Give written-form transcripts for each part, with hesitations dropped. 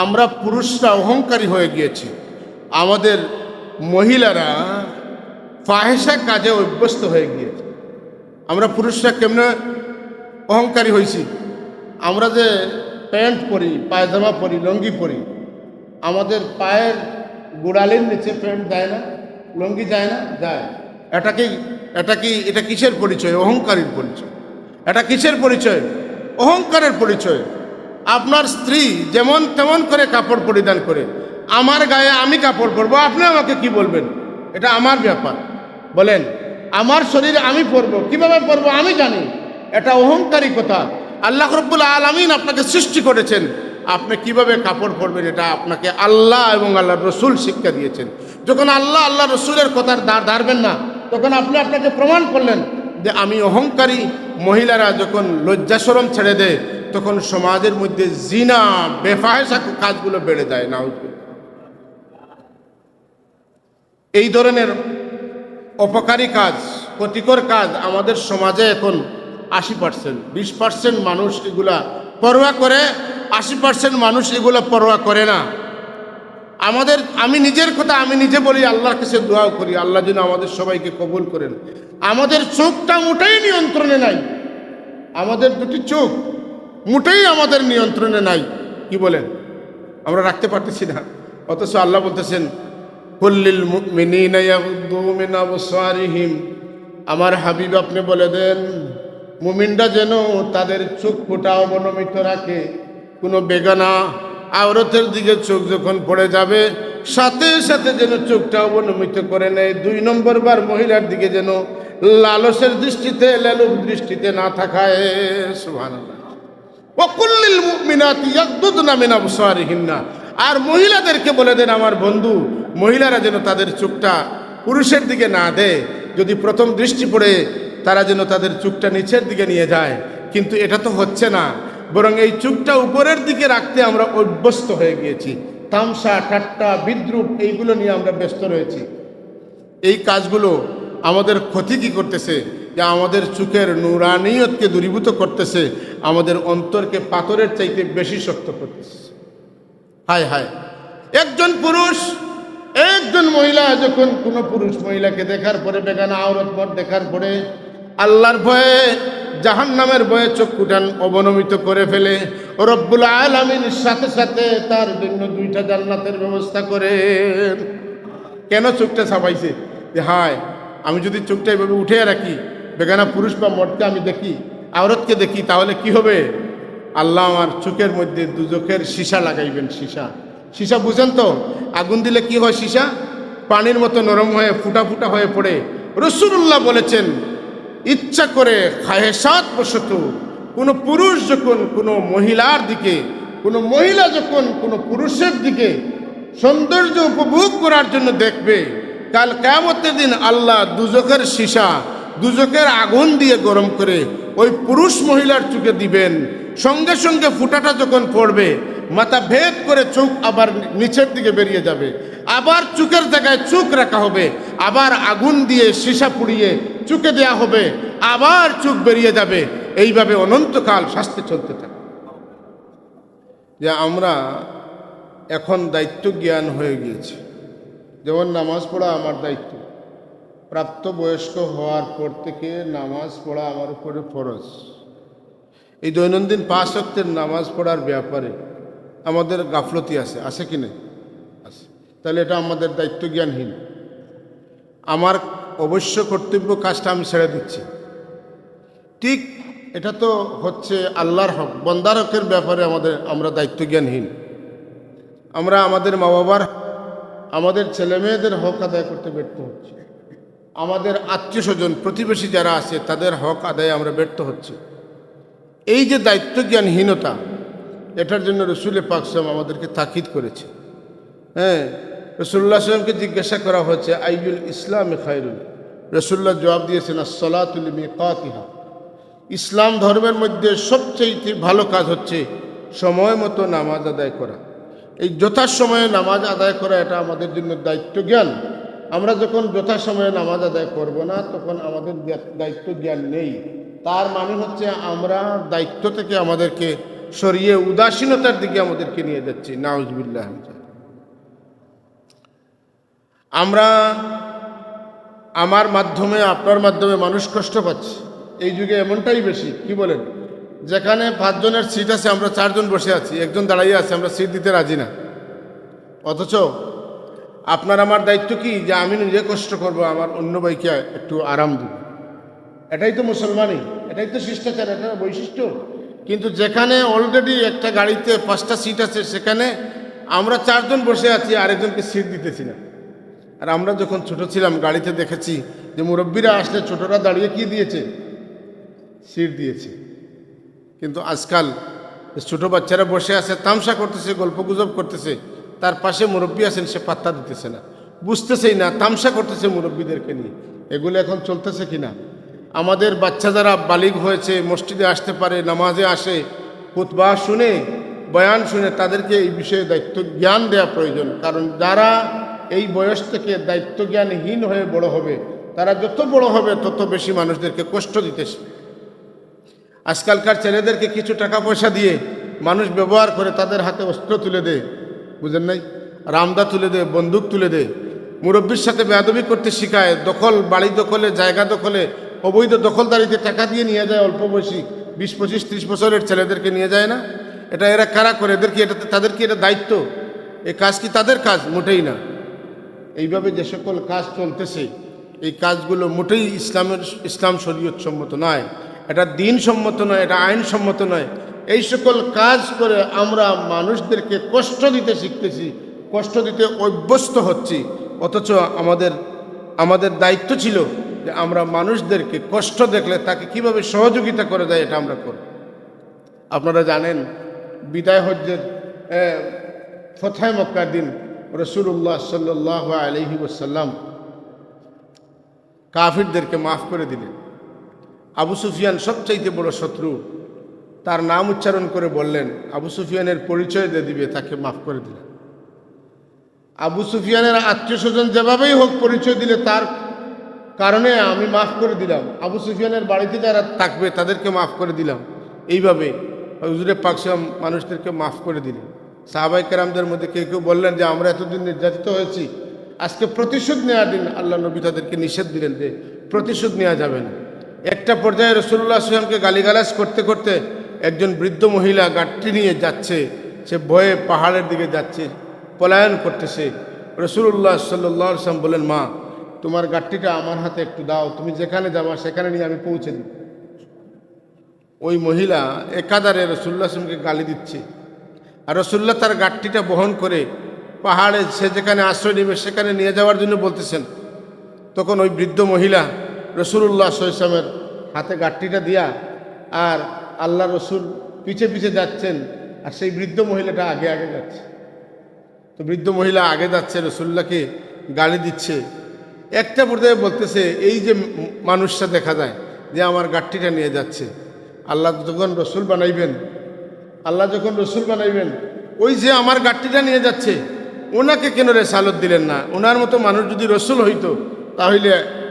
আমরা পুরুষরা অহংকারী হয়ে গিয়েছি, আমাদের মহিলারা ফাহেসা কাজে অভ্যস্ত হয়ে গিয়েছে। আমরা পুরুষরা কেমনে অহংকারী হয়েছি? আমরা যে প্যান্ট পরি, পায়জামা পরি, লুঙ্গি পরি, আমাদের পায়ের গোড়ালির নিচে প্যান্ট যায় না, লুঙ্গি যায় না? যায়। এটা কিসের পরিচয়? অহংকারীর পরিচয়। এটা কিসের পরিচয়? অহংকারের পরিচয়। আপনার স্ত্রী যেমন তেমন করে কাপড় পরিধান করে, আমার গায়ে আমি কাপড় পরবো, আপনি আমাকে কি বলবেন? এটা আমার ব্যাপার। বলেন, আমার শরীরে আমি পরবো, কিভাবে পরবো আমি জানি। এটা অহংকারী কথা। আল্লাহ রাব্বুল আলামিন আপনাকে সৃষ্টি করেছেন, আপনি কিভাবে কাপড় পরবেন এটা আপনাকে আল্লাহ এবং আল্লাহ রসুল শিক্ষা দিয়েছেন। যখন আল্লাহ রসুলের কথার ধারবেন না, তখন আপনি আপনাকে প্রমাণ করলেন যে আমি অহংকারী। মহিলারা যখন লজ্জা শরম ছেড়ে দেয়, তখন সমাজের মধ্যে জিনা, বেফাহেসা কাজগুলো বেড়ে যায়। নাউজুবিল্লাহ। এই ধরনের অপকারী কাজ, ক্ষতিকর কাজ আমাদের সমাজে এখন 80%, 20% মানুষ এগুলা পরোয়া করে, 80% মানুষ এগুলা পরোয়া করে না। আমি নিজের কথা আমি নিজে বলি, আল্লাহর কাছে দোয়া করি আল্লাহ যেন আমাদের সবাইকে কবুল করেন। আমাদের চোখটা মোটেই নিয়ন্ত্রণে নাই, আমাদের দুটি চোখ মোটেই আমাদের নিয়ন্ত্রণে নাই। কি বলেন? আমরা রাখতে পারতেছি না। অথচ আল্লাহ বলতেছেন, কুল্লিল মুমিনিনা ইয়াগুদ্দু মিন আবসারিহিম, আমার হাবিব আপনি বলে দেন মুমিনরা যেন তাদের চোখ ফোঁটা অবনমিত রাখে। কোনো বেগানা আওরতের দিকে চোখ যখন পড়ে যাবে, সাথে সাথে যেন চোখটা অবনমিত করে নেয়। 2 নম্বর বার মহিলার দিকে যেন লালসের দৃষ্টিতে, লেলুক দৃষ্টিতে না থাকায়। সুবহানাল্লাহ। ওয়া কুল্লিল মুমিনাতি ইয়াগুদ্দুনা মিন আবসারিহিন্না, আর মহিলাদেরকে বলে দেন আমার বন্ধু, মহিলারা যেন তাদের চোখটা পুরুষের দিকে না দেয়। যদি প্রথম দৃষ্টি পড়ে, তারা যেন তাদের চোখটা নিচের দিকে নিয়ে যায়। কিন্তু এটা তো হচ্ছে না, বরং এই চোখটা উপরের দিকে রাখতে আমরা অভ্যস্ত হয়ে গিয়েছি। তামসা, ঠাট্টা, বিদ্রুপ এইগুলো নিয়ে আমরা ব্যস্ত রয়েছি। এই কাজগুলো আমাদের ক্ষতি কি করতেছে? যে আমাদের চোখের নুরানিয়তকে দূরীভূত করতেছে, আমাদের অন্তরকে পাথরের চাইতে বেশি শক্ত করতেছে। হায় হায়, একজন পুরুষ, একজন মহিলা যখন কোনো পুরুষ মহিলাকে দেখার পরে, বেগানা আওরত পর দেখার পরে আল্লাহর ভয়ে, জাহান্নামের ভয়ে চক্ষুটান অবনমিত করে ফেলে, রব্বুল আলামিন সাথে সাথে তার জন্য 2টা জান্নাতের ব্যবস্থা করেন। কেন চোখটা ছাপাইছে? যে হায়, আমি যদি চোখটা এভাবে উঠে রাখি, বেগানা পুরুষ বা মর্দকে আমি দেখি, আওরতকে দেখি, তাহলে কি হবে? আল্লাহ আমার চোখের মধ্যে দুজখের সীসা লাগাইবেন। সীসা বুঝেন তো? আগুন দিলে কি হয়? সীসা পানির মতো নরম হয়ে ফুটা ফুটা হয়ে পড়ে। রাসূলুল্লাহ বলেছেন, ইচ্ছা করে খাহেসাত বশত কোনো পুরুষ যখন কোনো মহিলার দিকে, কোনো মহিলা যখন কোনো পুরুষের দিকে সৌন্দর্য উপভোগ করার জন্য দেখবে, কাল কিয়ামতের দিন আল্লাহ দুজখের সীসা, দুজখের আগুন দিয়ে গরম করে ওই পুরুষ মহিলার চোখে দিবেন। সঙ্গে সঙ্গে ফুটাটা যখন পড়বে, মাথা ভেদ করে চোখ আবার নিচের দিকে বেরিয়ে যাবে, আবার চোখের জায়গায় চোখ রাখা হবে, আবার আগুন দিয়ে সীসা পুড়িয়ে চোখে দেয়া হবে, আবার চোখ বেরিয়ে যাবে। এইভাবে অনন্তকাল শাস্তি চলতে থাকে। যে আমরা এখন দায়িত্ব জ্ঞান হয়ে গিয়েছি। যেমন নামাজ পড়া আমার দায়িত্ব, প্রাপ্তবয়স্ক হওয়ার পর থেকে নামাজ পড়া আমার উপরে ফরজ। এই দৈনন্দিন 5 ওয়াক্তের নামাজ পড়ার ব্যাপারে আমাদের গাফলতি আছে কি না? আছে। তাহলে এটা আমাদের দায়িত্ব জ্ঞানহীন। আমার অবশ্য কর্তব্য কাজটা আমি ছেড়ে দিচ্ছি, ঠিক। এটা তো হচ্ছে আল্লাহর হক, বন্দার হকের ব্যাপারে আমরা দায়িত্ব জ্ঞানহীন। আমরা আমাদের মা বাবার, আমাদের ছেলে মেয়েদের হক আদায় করতে ব্যর্থ হচ্ছি। আমাদের আত্মীয় স্বজন, প্রতিবেশী যারা আছে, তাদের হক আদায়ে আমরা ব্যর্থ হচ্ছি। এই যে দায়িত্ব জ্ঞানহীনতা, এটার জন্য রসুল পাক সাল্লাল্লাহু আমাদেরকে তাকিদ করেছে। হ্যাঁ, রাসূলুল্লাহ সাল্লাল্লাহু আলাইহি ওয়াসাল্লামকে জিজ্ঞাসা করা হয়েছে, আইয়ুল ইসলামে খায়রুল? রাসূলুল্লাহ জবাব দিয়েছেন, আস-সালাতু লিমিকাতিহা। ইসলাম ধর্মের মধ্যে সবচেয়ে ভালো কাজ হচ্ছে সময় মতো নামাজ আদায় করা। এই যথাসময়ে নামাজ আদায় করা, এটা আমাদের জন্য দায়িত্ব জ্ঞান। আমরা যখন যথাসময়ে নামাজ আদায় করব না, তখন আমাদের দায়িত্ব জ্ঞান নেই। তার মানে হচ্ছে আমরা দায়িত্ব থেকে আমাদেরকে সরিয়ে উদাসীনতার দিকে আমাদেরকে নিয়ে যাচ্ছে। নাউজুবিল্লাহ। আমরা আমার মাধ্যমে আপনার মাধ্যমে মানুষ কষ্ট পাচ্ছে এই যুগে, এমনটাই বেশি। কি বলেন? যেখানে 5 জনের সিট আছে আমরা 4 জন বসে আছি, একজন দাঁড়িয়ে আছে, আমরা সিট দিতে রাজি না। অথচ আপনার আমার দায়িত্ব কি যে আমি নিজে কষ্ট করব, আমার অন্য ভাইকে একটু আরাম দিব। এটাই তো মুসলমানই, এটাই তো শিষ্টাচার, এটা বৈশিষ্ট্য। কিন্তু যেখানে অলরেডি একটা গাড়িতে 5টা সিট আছে, সেখানে আমরা 4 জন বসে আছি, আরেকজনকে সিট দিতেছি না। আর আমরা যখন ছোট ছিলাম গাড়িতে দেখেছি যে মুরব্বীরা আসলে ছোটরা দাঁড়িয়ে কি দিয়েছে? সিট দিয়েছে। কিন্তু আজকাল ছোট বাচ্চারা বসে আছে, তামসা করতেছে, গল্পগুজব করতেছে, তার পাশে মুরব্বী আছেন, সে পাত্তা দিতেছে না, বুঝতেছেই না, তামসা করতেছে মুরব্বীদেরকে নিয়ে। এগুলো এখন চলতেছে কিনা? আমাদের বাচ্চা যারা বালিগ হয়েছে, মসজিদে আসতে পারে, নামাজে আসে, খুতবা শুনে, বয়ান শুনে, তাদেরকে এই বিষয়ে দায়িত্ব জ্ঞান দেওয়া প্রয়োজন। কারণ যারা এই বয়স থেকে দায়িত্ব জ্ঞানহীন হয়ে বড় হবে, তারা যত বড় হবে তত বেশি মানুষদেরকে কষ্ট দিতেছে। আজকালকার ছেলেদেরকে কিছু টাকা পয়সা দিয়ে মানুষ ব্যবহার করে, তাদের হাতে অস্ত্র তুলে দেয়, বুঝেন নাই, রামদা তুলে দেয়, বন্দুক তুলে দেয়, মুরব্বীর সাথে বেয়াদবি করতে শিখায়, দখল, বাড়ি দখলে, জায়গা দখলে, অবৈধ দখলদারিতে টাকা দিয়ে নিয়ে যায় অল্প বয়সী 20, 25, 30 বছরের ছেলেদেরকে নিয়ে যায় না? এটা এরা কারা করে? তাদের কি এটা দায়িত্ব? এই কাজ কি তাদের কাজ? মোটেই না। এইভাবে যে সকল কাজ চলতেছে, এই কাজগুলো মোটেই ইসলাম শরীয়ত সম্মত নয়, এটা দিন সম্মত নয়, এটা আইন সম্মত নয়। এই সকল কাজ করে আমরা মানুষদেরকে কষ্ট দিতে শিখতেছি, কষ্ট দিতে অভ্যস্ত হচ্ছি। অথচ আমাদের দায়িত্ব ছিল যে আমরা মানুষদেরকে কষ্ট দেখলে তাকে কিভাবে সহযোগিতা করা যায়, এটা আমরা করি। আপনারা জানেন বিদায় হজ্জের ফতহে মক্কার দিন রাসূলুল্লাহ সাল্লাল্লাহু আলাইহি ওয়াসাল্লাম কাফিরদেরকে মাফ করে দিলেন। আবু সুফিয়ান সবচাইতে বড় শত্রু, তার নাম উচ্চারণ করে বললেন, আবু সুফিয়ানের পরিচয় দিয়ে দিবে, তাকে মাফ করে দিলেন। আবু সুফিয়ানের আত্মীয় স্বজন যেভাবেই হোক পরিচয় দিলে তার কারণে আমি মাফ করে দিলাম, আবু সুফিয়ানের বাড়িতে যারা থাকবে তাদেরকে মাফ করে দিলাম। এইভাবে হুজুরে পাক সাল্লাল্লাহু আলাইহি ওয়াসাল্লাম মানুষদেরকে মাফ করে দিলেন। সাহাবায়ে কেরামদের মধ্যে কেউ কেউ বললেন যে আমরা এতদিন নির্যাতিত হয়েছি, আজকে প্রতিশোধ নেওয়ার দিন। আল্লাহ নবী তাদেরকে নিষেধ দিলেন যে প্রতিশোধ নেওয়া যাবে না। একটা পর্যায়ে রাসূলুল্লাহ সাল্লাল্লাহু আলাইহি ওয়াসাল্লামকে গালিগালাজ করতে করতে একজন বৃদ্ধ মহিলা গাড়ি নিয়ে যাচ্ছে, সে ভয়ে পাহাড়ের দিকে যাচ্ছে, পলায়ন করতেছে। রাসূলুল্লাহ সাল্লাল্লাহু আলাইহি ওয়াসাল্লাম বলেন, মা তোমার গাড়িটা আমার হাতে একটু দাও, তুমি যেখানে যাবা সেখানে নিয়ে আমি পৌঁছে দিই। ওই মহিলা একাধারে রাসূলুল্লাহ সাল্লাল্লাহু আলাইহি ওয়াসাল্লামকে গালি দিচ্ছে, আর রাসূলুল্লাহ তার গাড়িটা বহন করে পাহাড়ে সে যেখানে আশ্রয় নেবে সেখানে নিয়ে যাওয়ার জন্য বলতেছেন। তখন ওই বৃদ্ধ মহিলা রাসূলুল্লাহ সাল্লাল্লাহু আলাইহি ওয়াসাল্লামের হাতে গাড়িটা দিয়া আর আল্লাহ রসুল পিছে পিছে যাচ্ছেন, আর সেই বৃদ্ধ মহিলাটা আগে আগে যাচ্ছে। তো বৃদ্ধ মহিলা আগে যাচ্ছে, রাসূলুল্লাহকে গালি দিচ্ছে। একটা পর্যায়ে বলতেছে, এই যে মানুষটা দেখা যায় যে আমার গাড়িটা নিয়ে যাচ্ছে, আল্লাহ যখন রসুল বানাইবেন, ওই যে আমার গাড়িটা নিয়ে যাচ্ছে ওনাকে কেন রেসালত দিলেন না? ওনার মতো মানুষ যদি রসুল হইতো তাহলে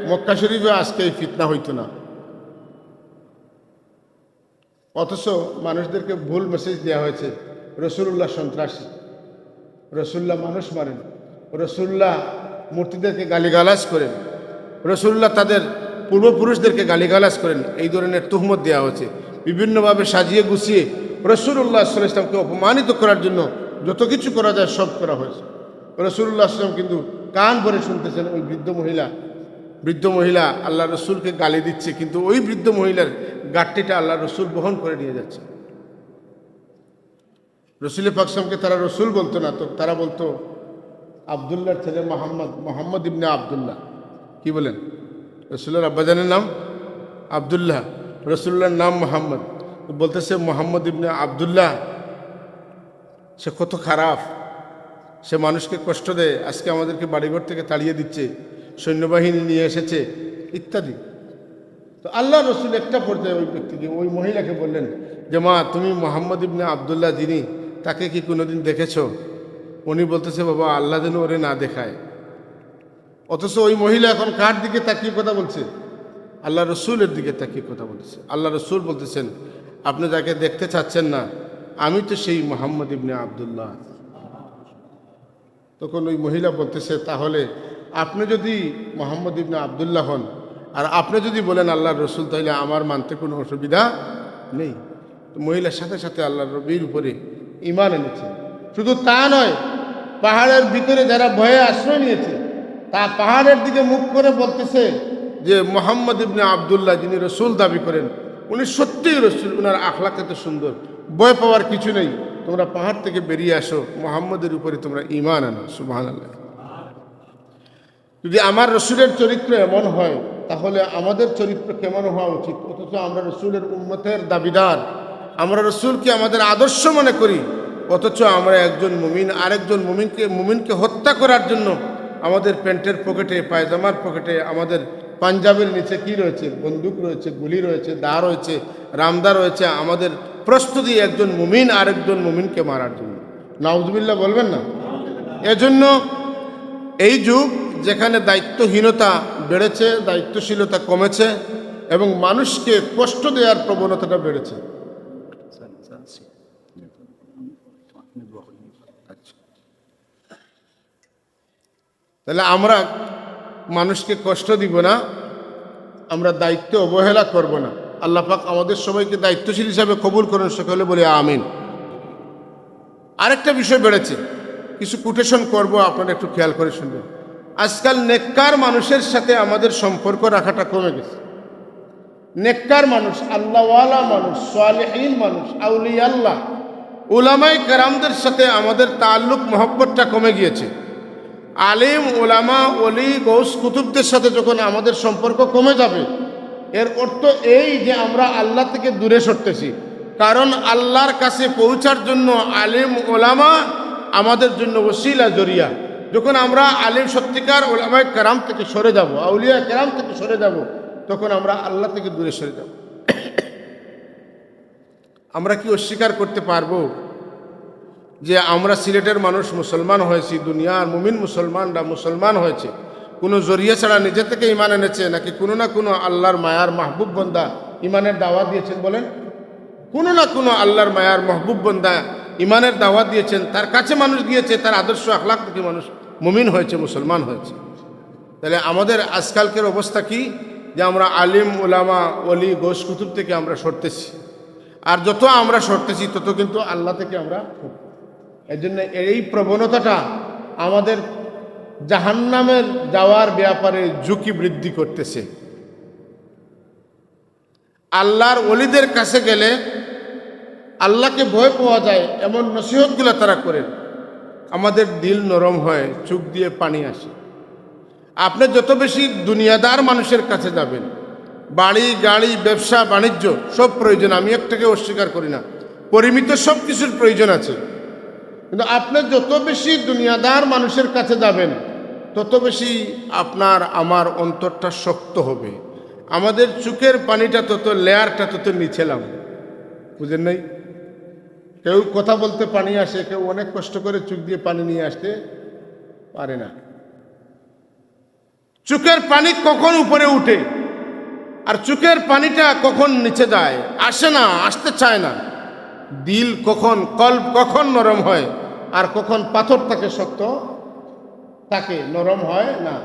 মক্কা শরীফে আজকে এই ফিতনা হইতো না। অথচ মানুষদেরকে ভুল মেসেজ দেওয়া হয়েছে, রাসূলুল্লাহ সন্ত্রাসী, রাসূলুল্লাহ মানুষ মারেন, রাসূলুল্লাহ মূর্তিদেরকে গালিগালাজ করেন, রাসূলুল্লাহ তাদের পূর্বপুরুষদেরকে গালিগালাজ করেন। এই ধরনের তুহমত দেওয়া হয়েছে। বিভিন্নভাবে সাজিয়ে গুছিয়ে রাসূলুল্লাহ সাল্লাল্লাহু আলাইহি ওয়াসাল্লামকে অপমানিত করার জন্য যত কিছু করা যায় সব করা হয়েছে। রাসূলুল্লাহ সাল্লাল্লাহু আলাইহি ওয়াসাল্লাম কিন্তু কান ভরে শুনতেছেন। ওই বৃদ্ধ মহিলা আল্লাহ রসুলকে গালি দিচ্ছে, কিন্তু ওই বৃদ্ধ মহিলার গাড়িটা আল্লাহ রসুল বহন করে নিয়ে যাচ্ছে। রসুল পাক সাল্লাল্লাহু তারা রসুল বলতো না, তো তারা বলতো আবদুল্লাহর ছেলে মোহাম্মদ ইবনে আবদুল্লাহ। কি বলেন? রসুলের আব্বাজানের নাম আবদুল্লাহ, রসুল্লাহর নাম মোহাম্মদ। বলতেছে মোহাম্মদ ইবনে আবদুল্লাহ, সে কত খারাপ, সে মানুষকে কষ্ট দেয়, আজকে আমাদেরকে বাড়িঘর থেকে তাড়িয়ে দিচ্ছে, সৈন্যবাহিনী নিয়ে এসেছে ইত্যাদি। তো আল্লাহ রসুল একটা পর্যায়ে ওই ব্যক্তিকে, ওই মহিলাকে বললেন যে মা তুমি মোহাম্মদ ইবনে আবদুল্লাহ যিনি, তাকে কি কোনোদিন দেখেছ? উনি বলতেছে বাবা আল্লাহ যেন ওরে না দেখায়। অথচ ওই মহিলা এখন কার দিকে তাকিয়ে কথা বলছে? আল্লাহ রসুলের দিকে তাকিয়ে কথা বলতেছে। আল্লাহ রসুল বলতেছেন আপনি যাকে দেখতে চাচ্ছেন না আমি তো সেই মুহাম্মদ ইবনে আব্দুল্লাহ। তখন ওই মহিলা বলতেছে, তাহলে আপনি যদি মুহাম্মদ ইবনে আব্দুল্লাহ হন আর আপনি যদি বলেন আল্লাহর রসুল, তাহলে আমার মানতে কোনো অসুবিধা নেই। তো মহিলার সাথে সাথে আল্লাহর নবীর উপরে ঈমান এনেছে। শুধু তা নয়, পাহাড়ের ভিতরে যারা ভয়ে আশ্রয় নিয়েছে তা পাহাড়ের দিকে মুখ করে বলতেছে যে মুহাম্মদ ইবনে আব্দুল্লাহ যিনি রসুল দাবি করেন, উনি সত্যিই রসুল, ওনার আখলাক এত সুন্দর, ভয় পাওয়ার কিছু নেই, তোমরা পাহাড় থেকে বেরিয়ে আসো, মুহাম্মদের উপরে তোমরা ঈমান আনো। সুবহানাল্লাহ। যদি আমার রসুলের চরিত্র এমন হয়, তাহলে আমাদের চরিত্র কেমন হওয়া উচিত? অথচ আমরা রসুলের উম্মতের দাবিদার, আমরা রসুলকে আমাদের আদর্শ মনে করি, অথচ আমরা একজন মুমিন আরেকজন মুমিনকে হত্যা করার জন্য আমাদের প্যান্টের পকেটে, পায়জামার পকেটে, আমাদের পাঞ্জাবের নিচে কি রয়েছে? বন্দুক রয়েছে, গুলি রয়েছে, দা রয়েছে, রামদা রয়েছে, আমাদের প্রস্তুতি একজন মুমিন আরেকজন মুমিনকে মারার জন্য। নাউজুবিল্লাহ বলবেন না? এজন্য এই যুগ যেখানে দায়িত্বহীনতা বেড়েছে, দায়িত্বশীলতা কমেছে এবং মানুষকে কষ্ট দেওয়ার প্রবণতাটা বেড়েছে। তাহলে আমরা মানুষকে কষ্ট দিব না, আমরা দায়িত্ব অবহেলা করব না। আল্লাহ পাক আমাদের সবাইকে দায়িত্বশীল হিসাবে কবুল করেন, সকলে বলে আমিন। আরেকটা বিষয় বেড়েছে, কিছু কোটেশন করব, আপনারা একটু খেয়াল করে শুনবেন। আজকাল নেককার মানুষের সাথে আমাদের সম্পর্ক রাখাটা কমে গেছে। নেককার মানুষ, আল্লাহওয়ালা মানুষ, সালেহীন মানুষ, আউলিয়া আল্লাহ, উলামায়ে কেরামদের সাথে আমাদের তাল্লুক মহব্বতটা কমে গিয়েছে। আলিম, ওলামা, ওলি, গৌস, কুতুবদের সাথে যখন আমাদের সম্পর্ক কমে যাবে, এর অর্থ এই যে আমরা আল্লাহ থেকে দূরে সরতেছি। কারণ আল্লাহর কাছে পৌঁছার জন্য আলিম, ওলামা আমাদের জন্য ওসিলা, জরিয়া। যখন আমরা আলিম, সত্যিকার ওলামায়ে কেরাম থেকে সরে যাব, আউলিয়া কেরাম থেকে সরে যাব, তখন আমরা আল্লাহ থেকে দূরে সরে যাব। আমরা কি অস্বীকার করতে পারবো যে আমরা সিলেটের মানুষ মুসলমান হয়েছি, দুনিয়ার মুমিন মুসলমানরা মুসলমান হয়েছে কোনো জরিয়া ছাড়া নিজে থেকে ইমান এনেছে, নাকি কোনো না কোনো আল্লাহর মায়ার মাহবুব বন্দা ইমানের দাওয়াত দিয়েছেন? বলেন, কোনো না কোনো আল্লাহর মায়ার মাহবুব বন্দা ইমানের দাওয়াত দিয়েছেন, তার কাছে মানুষ গিয়েছে, তার আদর্শ আখলাক থেকে মানুষ মুমিন হয়েছে, মুসলমান হয়েছে। তাহলে আমাদের আজকালকের অবস্থা কি? যে আমরা আলিম, ওলামা, ওলি, গোস, কুতুব থেকে আমরা সরতেছি, আর যত আমরা সরতেছি তত কিন্তু আল্লাহ থেকে আমরা। এর জন্য এই প্রবণতাটা আমাদের জাহান্নামের যাওয়ার ব্যাপারে ঝুঁকি বৃদ্ধি করতেছে। আল্লাহর ওলিদের কাছে গেলে আল্লাহকে ভয় পাওয়া যায় এমন নসিহতগুলো তারা করেন, আমাদের দিল নরম হয়, চোখ দিয়ে পানি আসে। আপনি যত বেশি দুনিয়াদার মানুষের কাছে যাবেন, বাড়ি, গাড়ি, ব্যবসা, বাণিজ্য সব প্রয়োজন, আমি একটাকে অস্বীকার করি না, পরিমিত সব কিছুর প্রয়োজন আছে, কিন্তু আপনি যত বেশি দুনিয়াদার মানুষের কাছে যাবেন তত বেশি আপনার আমার অন্তরটা শক্ত হবে, আমাদের চোখের পানিটা তত, লেয়ারটা তত নিচে নামবে। বুঝেন নাই? কেউ কথা বলতে পানি আসে, কেউ অনেক কষ্ট করে চোখ দিয়ে পানি নিয়ে আসতে পারে না। চোখের পানি কখন উপরে উঠে আর চোখের পানিটা কখন নিচে যায়, আসে না, আসতে চায় না। দিল কখন, কল্ব কখন নরম হয় আর কখন পাথর থাকে, শক্ত থাকে, নরম হয় না।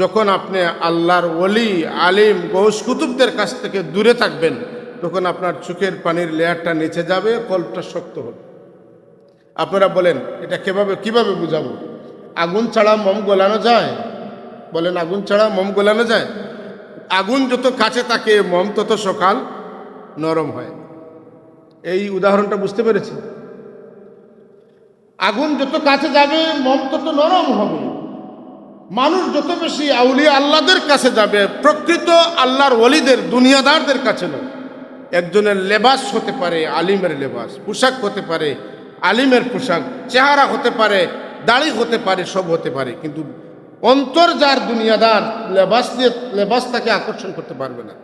যখন আপনি আল্লাহর ওলি, আলিম, গৌস, কুতুবদের কাছ থেকে দূরে থাকবেন, তখন আপনার চোখের পানির লেয়ারটা নিচে যাবে, কল্পটা শক্ত হবে। আপনারা বলেন এটা কিভাবে বুঝাবো? আগুন ছাড়া মোম গলানো যায়? বলেন, আগুন ছাড়া মোম গলানো যায়? আগুন যত কাছে থাকে মোম তত সকাল নরম হয়। এই উদাহরণটা বুঝতে পেরেছি? আগুন যত কাছে যাবে মোম তত নরম হবে। মানুষ যত বেশি আউলিয়া আল্লাহদের কাছে যাবে, প্রকৃত আল্লাহর ওলিদের, দুনিয়াদারদের কাছে নয়। একজনের লেবাস হতে পারে আলিমের লেবাস, পোশাক হতে পারে আলিমের পোশাক, চেহারা হতে পারে, দাড়ি হতে পারে, সব হতে পারে, কিন্তু অন্তর যার দুনিয়াদার, লেবাস তাকে আকর্ষণ করতে পারবে না।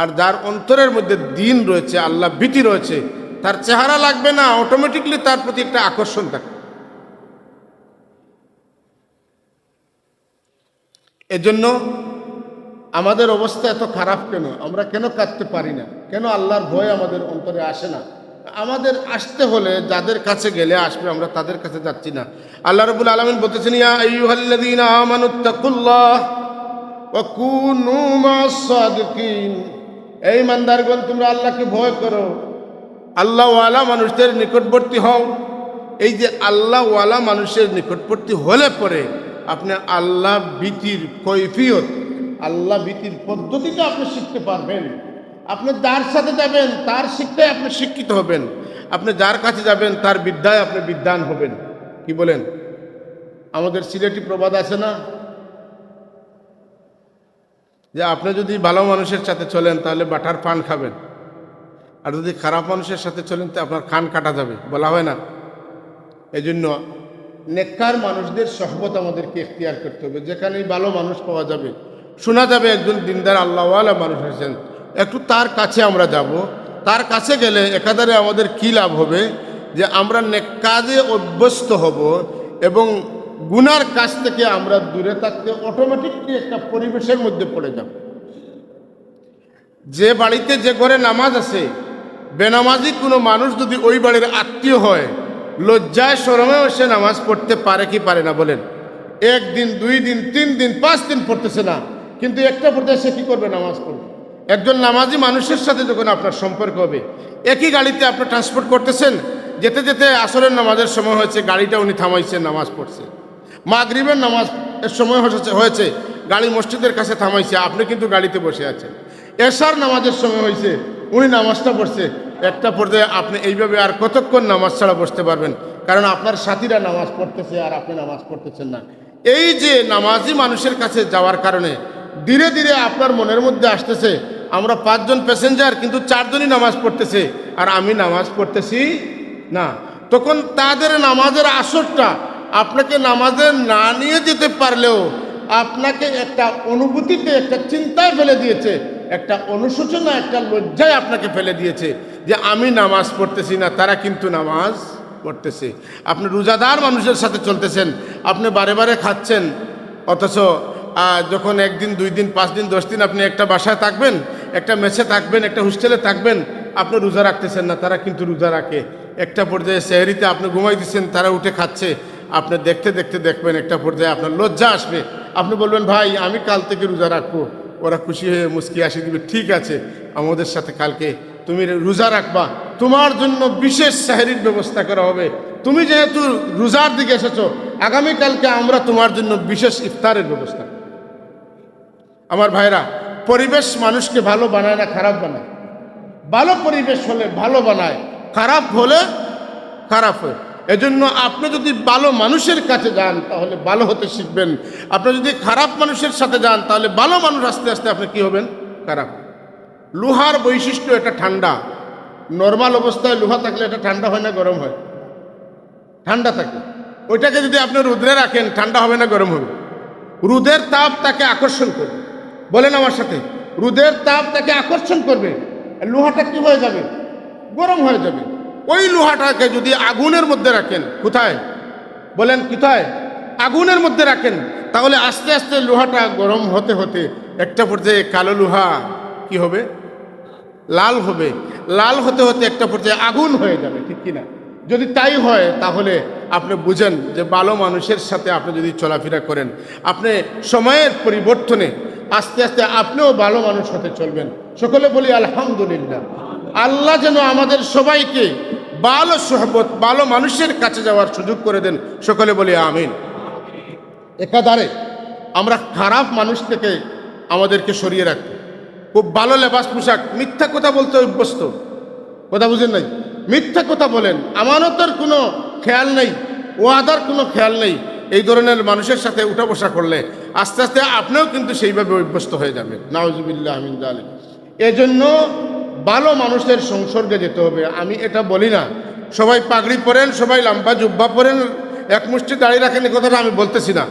আর যার অন্তরের মধ্যে দ্বীন রয়েছে, আল্লাহ ভীতি রয়েছে, তার চেহারা লাগবে না, অটোমেটিকলি তার প্রতি একটা আকর্ষণ থাকে। এজন্য আমাদের অবস্থা এত খারাপ কেন? আমরা কেন কাঁদতে পারি না? কেন আল্লাহর ভয় আমাদের অন্তরে আসে না? আমাদের আসতে হলে যাদের কাছে গেলে আসবে, আমরা তাদের কাছে যাচ্ছি না। আল্লাহ রাব্বুল আলামিন বলতেছেন, ইয়া আইয়ুহাল্লাযীনা আমানুত্তাকুল্লাহ ওয়া কুনু মা'আস সাদিকিন, এই ইমানদারগণ তোমরা আল্লাহকে ভয় করো, আল্লাহওয়ালা মানুষদের নিকটবর্তী হও। এই যে আল্লাহওয়ালা মানুষের নিকটবর্তী হলে পরে আপনি আল্লাহ ভীতির কৈফিয়ত, আল্লাহ ভীতির পদ্ধতিটা আপনি শিখতে পারবেন। আপনি যার সাথে যাবেন তার শিক্ষায় আপনি শিক্ষিত হবেন, আপনি যার কাছে যাবেন তার বিদ্যায় আপনি বিদ্বান হবেন। কি বলেন? আমাদের সিলেটি প্রবাদ আছে না, যে আপনি যদি ভালো মানুষের সাথে চলেন তাহলে বাটার পান খাবেন, আর যদি খারাপ মানুষের সাথে চলেন তো আপনার খান কাটা যাবে, বলা হয় না? এই জন্য নেককার মানুষদের সহবত আমাদেরকে এখতিয়ার করতে হবে। যেখানেই ভালো মানুষ পাওয়া যাবে, শোনা যাবে একজন দিনদার আল্লাহওয়ালা মানুষ আছেন, একটু তার কাছে আমরা যাব। তার কাছে গেলে একাধারে আমাদের কী লাভ হবে, যে আমরা নেক কাজে অভ্যস্ত হব এবং গুনার কাছ থেকে আমরা দূরে থাকতে অটোমেটিকলি একটা পরিবেশের মধ্যে পড়ে যাব। যে বাড়িতে যে ঘরে নামাজ আছে, বেনামাজি কোনো মানুষ যদি ওই বাড়ির আত্মীয় হয়, লজ্জায় শরমেও সে নামাজ পড়তে পারে কি পারে না বলেন? একদিন, 2 দিন, 3 দিন, 5 দিন পড়তেছে না, কিন্তু একটা পর্যায়ে সে কী করবে? নামাজ পড়বে। একজন নামাজি মানুষের সাথে যখন আপনার সম্পর্ক হবে, একই গাড়িতে আপনি ট্রান্সপোর্ট করতেছেন, যেতে যেতে আসরের নামাজের সময় হয়েছে, গাড়িটা উনি থামাইছেন, নামাজ পড়ছে। মাগরিবের নামাজ এর সময় হয়েছে, গাড়ি মসজিদের কাছে থামাইছে, আপনি কিন্তু গাড়িতে বসে আছেন। এশার নামাজের সময় হয়েছে, উনি নামাজটা পড়ছে। একটা পর্যায়ে আপনি এইভাবে আর কতক্ষণ নামাজ ছাড়া বসতে পারবেন? কারণ আপনার সাথীরা নামাজ পড়তেছে আর আপনি নামাজ পড়তেছেন না। এই যে নামাজি মানুষের কাছে যাওয়ার কারণে ধীরে ধীরে আপনার মনের মধ্যে আসতেছে, আমরা 5 জন প্যাসেঞ্জার, কিন্তু 4 জনই নামাজ পড়তেছে আর আমি নামাজ পড়তেছি না। তখন তাদের নামাজের আসরটা আপনাকে নামাজে না নিয়ে যেতে পারলেও আপনাকে একটা অনুভূতিতে, একটা চিন্তায় ফেলে দিয়েছে, একটা অনুশোচনা, একটা লজ্জায় আপনাকে ফেলে দিয়েছে যে আমি নামাজ পড়তেছি না, তারা কিন্তু নামাজ পড়তেছে। আপনি রোজাদার মানুষের সাথে চলতেছেন, আপনি বারে বারে খাচ্ছেন, অথচ যখন 1 দিন, 2 দিন, 5 দিন, 10 দিন আপনি একটা বাসায় থাকবেন, একটা মেসে থাকবেন, একটা হোস্টেলে থাকবেন, আপনি রোজা রাখতেছেন না, তারা কিন্তু রোজা রাখে। একটা পর্যায়ে সেহরিতে আপনি ঘুমাই দিচ্ছেন, তারা উঠে খাচ্ছে। আপনি দেখতে দেখতে দেখবেন একটা পর্যায়ে আপনার লজ্জা আসবে, আপনি বলবেন ভাই আমি কাল থেকে রোজা রাখবো। ওরা খুশি হয়ে মুস্কি আসি দিবে, ঠিক আছে আমাদের সাথে কালকে তুমি রোজা রাখবা, তোমার জন্য বিশেষ সেহরির ব্যবস্থা করা হবে, তুমি যেহেতু রোজার দিকে এসেছো, আগামীকালকে আমরা তোমার জন্য বিশেষ ইফতারের ব্যবস্থা। আমার ভাইরা, পরিবেশ মানুষকে ভালো বানায় না খারাপ বানায়? ভালো পরিবেশ হলে ভালো বানায়, খারাপ হলে খারাপ হয়। এজন্য আপনি যদি ভালো মানুষের কাছে যান তাহলে ভালো হতে শিখবেন, আপনি যদি খারাপ মানুষের সাথে যান তাহলে ভালো মানুষ আস্তে আস্তে আপনি কি হবেন? খারাপ। লোহার বৈশিষ্ট্য এটা ঠান্ডা। নর্মাল অবস্থায় লোহা থাকলে এটা ঠান্ডা হয় না গরম হয়? ঠান্ডা থাকে। ওইটাকে যদি আপনি রোদে রাখেন ঠান্ডা হবে না গরম হবে? রোদের তাপ তাকে আকর্ষণ করবে। বলেন আমার সাথে, রোদের তাপ তাকে আকর্ষণ করবে, লোহাটা কি হয়ে যাবে? গরম হয়ে যাবে। ওই লোহাটাকে যদি আগুনের মধ্যে রাখেন, কোথায় বলেন? কোথায়? আগুনের মধ্যে রাখেন, তাহলে আস্তে আস্তে লোহাটা গরম হতে হতে একটা পর্যায়ে কালো লোহা কি হবে? লাল হবে। লাল হতে হতে একটা পর্যায়ে আগুন হয়ে যাবে, ঠিক কিনা? যদি তাই হয় তাহলে আপনি বুঝেন যে ভালো মানুষের সাথে আপনি যদি চলাফেরা করেন, আপনি সময়ের পরিবর্তনে আস্তে আস্তে আপনিও ভালো মানুষ হতে চলবেন। সকলে বলি আলহামদুলিল্লাহ। আল্লাহ যেন আমাদের সবাইকে ভালো সোহবত, ভালো মানুষের কাছে যাওয়ার সুযোগ করে দেন। সকলে বলি আমিন। একাধারে আমরা খারাপ মানুষ থেকে আমাদেরকে সরিয়ে রাখতে, খুব ভালো লেবাস পোশাক, মিথ্যা কথা বলতে অভ্যস্ত, কথা বুঝেন নাই? মিথ্যা কথা বলেন, আমানতের কোনো খেয়াল নেই, ওয়াদার কোনো খেয়াল নেই, এই ধরনের মানুষের সাথে উঠা বসা করলে আস্তে আস্তে আপনিও কিন্তু সেইভাবে অভ্যস্ত হয়ে যাবেন। নাউজুবিল্লাহ মিন যালিক। এজন্য ভালো মানুষের সংসর্গে যেতে হবে। আমি এটা বলি না সবাই পাগড়ি পরেন, সবাই লম্বা জুব্বা পরেন, এক মুষ্টি দাঁড়িয়ে রাখেন, এই কথাটা আমি বলতেছি না।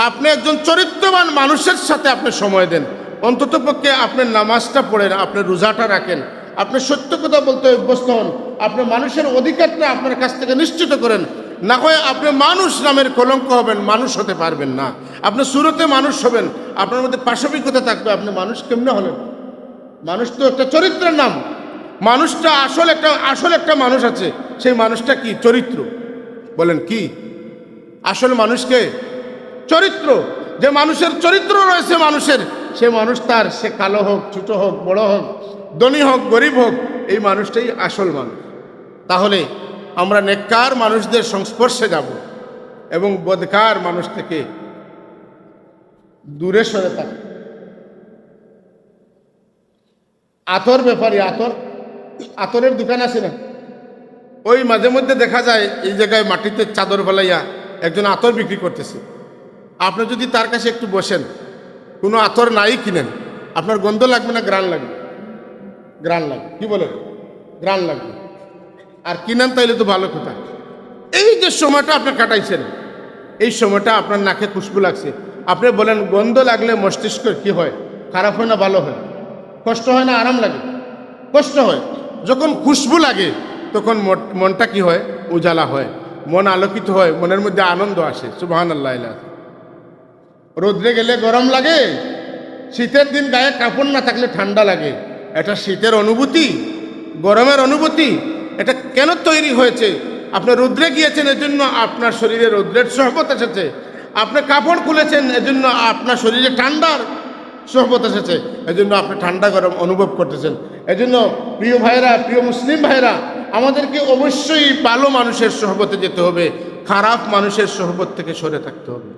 আপনি একজন চরিত্রবান মানুষের সাথে আপনি সময় দেন, অন্তত পক্ষে আপনি নামাজটা পড়েন, আপনি রোজাটা রাখেন, আপনি সত্য কথা বলতে অভ্যস্ত হন, আপনি মানুষের অধিকারটা আপনার কাছ থেকে নিশ্চিত করেন। না হয় আপনি মানুষ নামের কলঙ্ক হবেন, মানুষ হতে পারবেন না। আপনি সুরতে মানুষ হবেন, আপনার মধ্যে পাশবিকতা থাকবে, আপনি মানুষ কেমনে হলেন? মানুষ তো একটা চরিত্রের নাম। মানুষটা আসল একটা মানুষ আছে, সেই মানুষটা কি? চরিত্র। বলেন কি আসল মানুষকে? চরিত্র। যে মানুষের চরিত্র রয়েছে মানুষের, সে মানুষ তার, সে কালো হোক, ছোট হোক, বড় হোক, ধনী হোক, গরিব হোক, এই মানুষটাই আসল মানুষ। তাহলে আমরা নেককার মানুষদের সংস্পর্শে যাব এবং বদকার মানুষ থেকে দূরে সরে থাকব। আতর ব্যাপারী, আতরের দোকান আছে না, ওই মাঝে মধ্যে দেখা যায় এই জায়গায় মাটিতে চাদর ফেলাইয়া একজন আতর বিক্রি করতেছে। আপনি যদি তার কাছে একটু বসেন, কোনো আতর নাই কিনেন, আপনার গন্ধ লাগবে না গ্রান লাগবে? গ্রান লাগবে। কি বলেন? গ্রান লাগবে। আর কিনেন তাইলে তো ভালো কথা। এই যে সময়টা আপনি কাটাইছেন, এই সময়টা আপনার নাকে খুশবু লাগছে, আপনি বলেন গন্ধ লাগলে মস্তিষ্ক কি হয়? খারাপ হয় না ভালো হয়? কষ্ট হয় না আরাম লাগে? কষ্ট হয়। যখন খুশবু লাগে তখন মনটা কি হয়? উজালা হয়, মন আলোকিত হয়, মনের মধ্যে আনন্দ আসে। সুবহানাল্লাহ। রোদ্রে গেলে গরম লাগে, শীতের দিন গায়ে কাপড় না থাকলে ঠান্ডা লাগে। এটা শীতের অনুভূতি, গরমের অনুভূতি। এটা কেন তৈরি হয়েছে? আপনি রৌদ্রে গিয়েছেন, এজন্য আপনার শরীরে রৌদ্রের সহবত এসেছে। আপনি কাপড় খুলেছেন, এজন্য আপনার শরীরে ঠান্ডার সহবত এসেছে, এজন্য আপনি ঠান্ডা গরম অনুভব করতেছেন। এজন্য প্রিয় ভাইরা, প্রিয় মুসলিম ভাইরা, আমাদেরকে অবশ্যই ভালো মানুষের সহবতে যেতে হবে, খারাপ মানুষের সহবত থেকে সরে থাকতে হবে।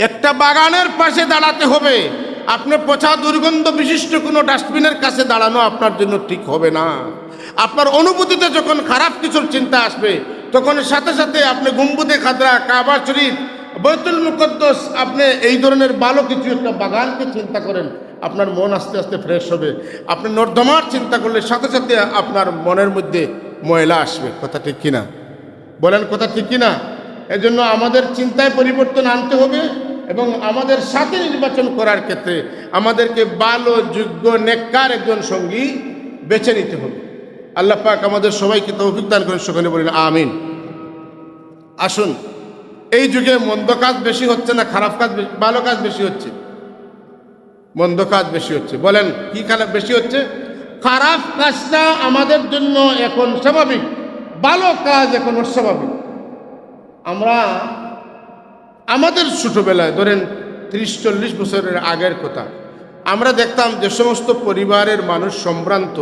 একটা বাগানের পাশে দাঁড়াতে হবে। আপনি পচা দুর্গন্ধ বিশিষ্ট কোনো ডাস্টবিনের কাছে দাঁড়ানো আপনার জন্য ঠিক হবে না। আপনার অনুভূতিতে যখন খারাপ কিছুর চিন্তা আসবে, তখন সাথে সাথে আপনি গম্বুদে খাদরা, কাবা শরীফ, বাইতুল মুকদ্দাস, আপনি এই ধরনের ভালো কিছু একটা বাগানকে চিন্তা করেন, আপনার মন আস্তে আস্তে ফ্রেশ হবে। আপনি নর্দমার চিন্তা করলে সাথে সাথে আপনার মনের মধ্যে ময়লা আসবে। কথা ঠিক কিনা? বলেন কথা ঠিক কিনা? এজন্য আমাদের চিন্তায় পরিবর্তন আনতে হবে এবং আমাদের সাথে নির্বাচন করার ক্ষেত্রে আমাদেরকে ভালো, যোগ্য, নেককার একজন সঙ্গী বেছে নিতে হবে। আল্লাহ পাক আমাদের সবাইকে তৌফিক দান করেন, সেখানে বলেন আমিন। আসুন, এই যুগে মন্দ কাজ বেশি হচ্ছে না খারাপ কাজ? ভালো কাজ বেশি হচ্ছে, মন্দ কাজ বেশি হচ্ছে। বলেন কি খারাপ বেশি হচ্ছে? খারাপ কাজটা আমাদের জন্য এখন স্বাভাবিক, ভালো কাজ এখন অস্বাভাবিক। আমরা আমাদের ছোটবেলায় ধরেন 30-40 বছরের আগের কথা, আমরা দেখতাম যে সমস্ত পরিবারের মানুষ সম্ভ্রান্ত,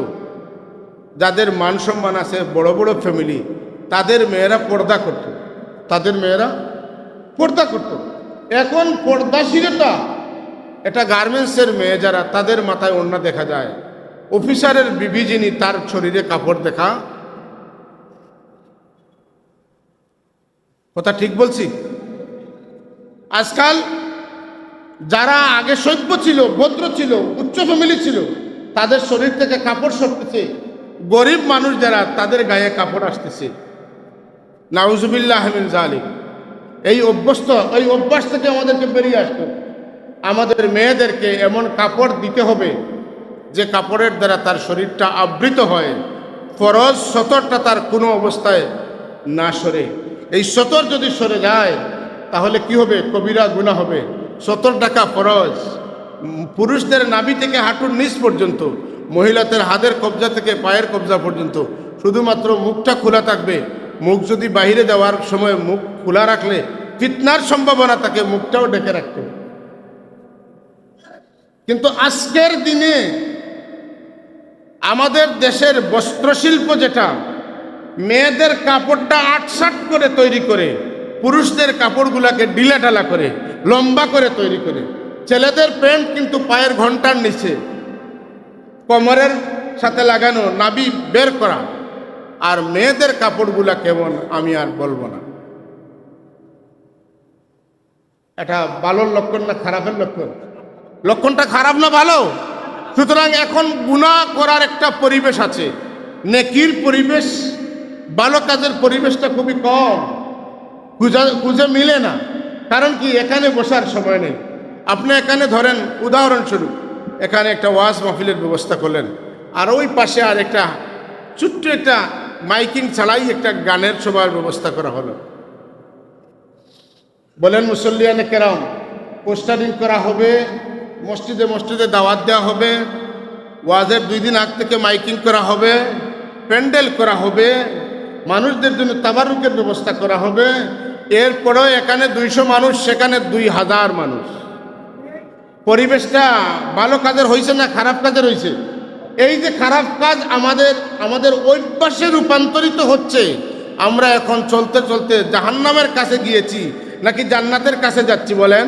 যাদের মান সম্মান আছে, বড় বড় ফ্যামিলি, তাদের মেয়েরা পর্দা করত, তাদের মেয়েরা পর্দা করত। এখন পর্দাশীলতা, এটা গার্মেন্টসের মেয়ে যারা, তাদের মাথায় ওড়না দেখা যায়। অফিসারের বিবি যিনি, তার শরীরে কাপড় দেখা। কথা ঠিক বলছি? আজকাল যারা আগে সভ্য ছিল, ভদ্র ছিল, উচ্চ ফ্যামিলি ছিল, তাদের শরীর থেকে কাপড় সরতেছে। গরিব মানুষ যারা, তাদের গায়ে কাপড় আসতেছে। নাউজুবিল্লাহ মিন যালিক। এই অভ্যাস থেকে আমাদেরকে বেরিয়ে আসতে হবে। আমাদের মেয়েদেরকে এমন কাপড় দিতে হবে যে কাপড়ের দ্বারা তার শরীরটা আবৃত হয়, ফরজ সতরটা তার কোনো অবস্থায় না সরে। এই সতর যদি সরে যায় তাহলে কি হবে? কবিরা গুনাহ হবে। সতর ঢাকা ফরজ। পুরুষদের নাভি থেকে হাঁটুর নিচ পর্যন্ত, মহিলাদের হাতের কবজা থেকে পায়ের কবজা পর্যন্ত শুধুমাত্র মুখটা খোলা থাকবে। মুখ যদি বাহিরে দেওয়ার সময় মুখ খোলা রাখলে ফিতনার সম্ভাবনা থাকে, মুখটাও ঢেকে রাখতে হবে। কিন্তু আজকের দিনে আমাদের দেশের বস্ত্রশিল্প যেটা, মেয়েদের কাপড়টা আটসাট করে তৈরি করে, পুরুষদের কাপড়গুলাকে ঢিলাঢালা করে লম্বা করে তৈরি করে। ছেলেদের প্যান্ট কিন্তু পায়ের ঘন্টার নিচে, কোমরের সাথে লাগানো, নাভি বের করা। আর মেয়েদের কাপড়গুলা কেমন আমি আর বলবো না। এটা ভালোর লক্ষণ না খারাপের লক্ষণ? লক্ষণটা খারাপ না ভালো? সুতরাং এখন গুনাহ করার একটা পরিবেশ আছে, নেকির পরিবেশ, ভালো কাজের পরিবেশটা খুবই কম, খুঁজে মিলে না। কারণ কি? এখানে বসার সময় নেই। আপনি এখানে ধরেন উদাহরণস্বরূপ, এখানে একটা ওয়াজ মাহফিলের ব্যবস্থা করলেন, আর ওই পাশে আর একটা ছোট্ট একটা মাইকিং ছাড়াই একটা গানের সভার ব্যবস্থা করা হলো। বলেন মুসল্লিয়ানে কেরাম, পোস্টারিং করা হবে, মসজিদে মসজিদে দাওয়াত দেওয়া হবে, ওয়াজের 2 দিন আগ থেকে মাইকিং করা হবে, প্যান্ডেল করা হবে, মানুষদের জন্য তাবারুকের ব্যবস্থা করা হবে। এরপরেও এখানে 200 মানুষ, সেখানে 2000 মানুষ। পরিবেশটা ভালো কাজের হয়েছে না খারাপ কাজের হয়েছে? এই যে খারাপ কাজ আমাদের অভ্যাসে রূপান্তরিত হচ্ছে। আমরা এখন চলতে চলতে জাহান্নামের কাছে গিয়েছি নাকি জান্নাতের কাছে যাচ্ছি বলেন?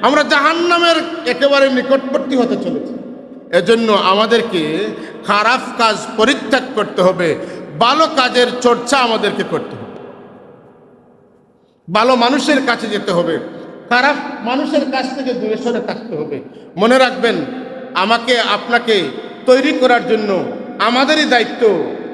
আমরা জাহান্নামের একেবারে নিকটবর্তী হতে চলেছি। এজন্য আমাদেরকে খারাপ কাজ পরিত্যাগ করতে হবে, ভালো কাজের চর্চা আমাদেরকে করতে হবে, ভালো মানুষের কাছে যেতে হবে, খারাপ মানুষের কাছ থেকে দূরে সরে থাকতে হবে। মনে রাখবেন, আমাকে আপনাকে তৈরি করার জন্য আমাদেরই দায়িত্ব।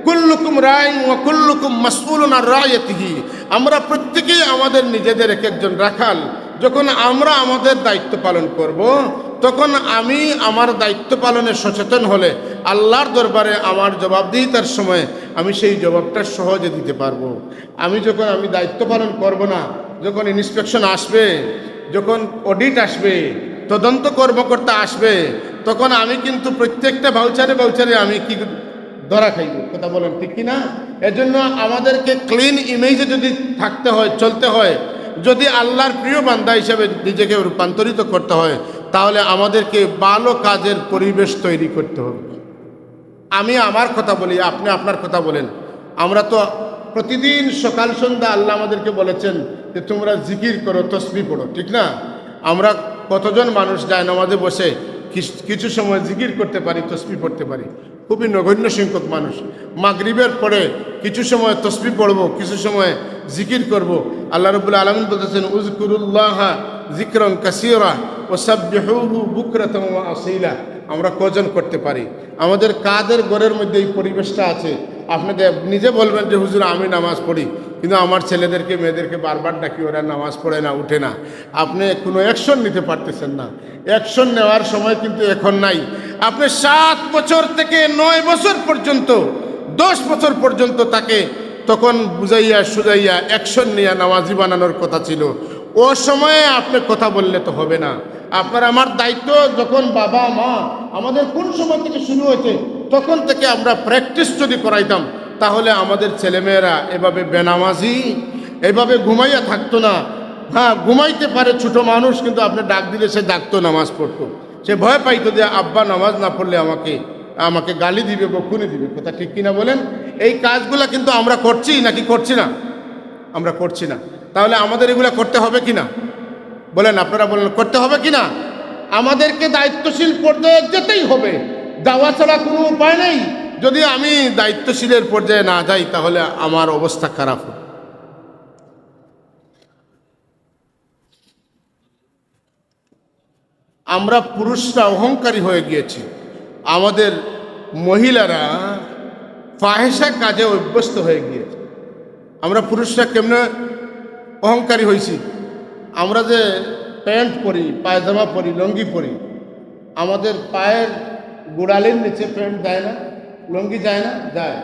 কুল্লুকুম রাইন ওয়া কুল্লুকুম মাসউলুন আন রাইয়াতিহি। আমরা প্রত্যেকেই আমাদের নিজেদের এক একজন রাখাল। যখন আমরা আমাদের দায়িত্ব পালন করব, তখন আমি আমার দায়িত্ব পালনে সচেতন হলে আল্লাহর দরবারে আমার জবাবদিহিতার সময় আমি সেই জবাবটা সহজে দিতে পারবো। যখন আমি দায়িত্ব পালন করব না, যখন ইন্সপেকশন আসবে, যখন অডিট আসবে, তদন্ত কর্মকর্তা আসবে, তখন আমি কিন্তু প্রত্যেকটা ভাউচারে আমি কি ধরা খাইব। কথা বলেন ঠিক কিনা? এজন্য আমাদেরকে ক্লিন ইমেজে যদি থাকতে হয়, চলতে হয়, যদি আল্লাহর প্রিয় বান্দা হিসেবে নিজেকে রূপান্তরিত করতে হয়, তাহলে আমাদেরকে ভালো কাজের পরিবেশ তৈরি করতে হবে। আমি আমার কথা বলি, আপনি আপনার কথা বলেন। আমরা তো প্রতিদিন সকাল সন্ধ্যা আল্লাহ আমাদেরকে বলেছেন যে তোমরা জিকির করো, তসবিহ পড়ো, ঠিক না? আমরা কতজন মানুষ যায় নামাজে বসে কিছু সময় জিকির করতে পারি, তসবিহ পড়তে পারি? খুবই নগণ্য সংখ্যক মানুষ। মাগরিবের পরে কিছু সময় তসবিহ পড়বো, কিছু সময় জিকির করব। আল্লাহ রাব্বুল আলামিন বলতেছেন উযকুরুল্লাহ যিকরান কাসীরা ওয়াসাব্বিহুহু বুকরাতান ওয়া আসীলা। আমরা কজন করতে পারি? আমাদের কাদের ঘরের মধ্যে এই পরিবেশটা আছে? আপনাদের নিজে বলবেন যে হুজুর আমি নামাজ পড়ি, কিন্তু আমার ছেলেদেরকে মেয়েদেরকে বারবার ডাকি, ওরা নামাজ পড়ে না, উঠে না। আপনি কোনো অ্যাকশন নিতে পারতেছেন না। অ্যাকশন নেওয়ার সময় কিন্তু এখন নাই। আপনি 7 বছর থেকে 9 বছর পর্যন্ত, 10 বছর পর্যন্ত তাকে তখন বুঝাইয়া সুজাইয়া অ্যাকশন নিয়ে নামাজি বানানোর কথা ছিল। ও সময়ে আপনি কথা বললে তো হবে না। আপনার আমার দায়িত্ব, যখন বাবা মা আমাদের কোন সময় থেকে শুরু হয়েছে, তখন থেকে আমরা প্র্যাকটিস যদি করাইতাম, তাহলে আমাদের ছেলেমেয়েরা এভাবে বেনামাজি, এভাবে ঘুমাইয়া থাকতো না। হ্যাঁ, ঘুমাইতে পারে ছোট মানুষ, কিন্তু আপনি ডাক দিলে সে ডাকতো, নামাজ পড়তো। সে ভয় পাইতো যে আব্বা নামাজ না পড়লে আমাকে গালি দিবে, বকুনি দিবে। কথা ঠিক কিনা বলেন? এই কাজগুলা কিন্তু আমরা করছি নাকি করছি না? আমরা করছি না। তাহলে আমাদের এগুলা করতে হবে কিনা বলেন? আপনারা বলেন, করতে হবে কিনা? আমাদেরকে দায়িত্বশীল পর্যায়ে যেতেই হবে, যাওয়া ছাড়া কোনো উপায় নেই। যদি আমি দায়িত্বশীলের পর্যায়ে না যাই, তাহলে আমার অবস্থা খারাপ হবে। আমরা পুরুষরা অহংকারী হয়ে গিয়েছি। আমাদের মহিলারা ফাহেসা কাজে অভ্যস্ত হয়ে গিয়েছে। আমরা পুরুষরা কেমনে অহংকারী হয়েছি? আমরা যে প্যান্ট পরি, পায়জামা পরি, লুঙ্গি পরি, আমাদের পায়ের গোড়ালির নিচে প্যান্ট যায় না, লুঙ্গি যায় না? যায়।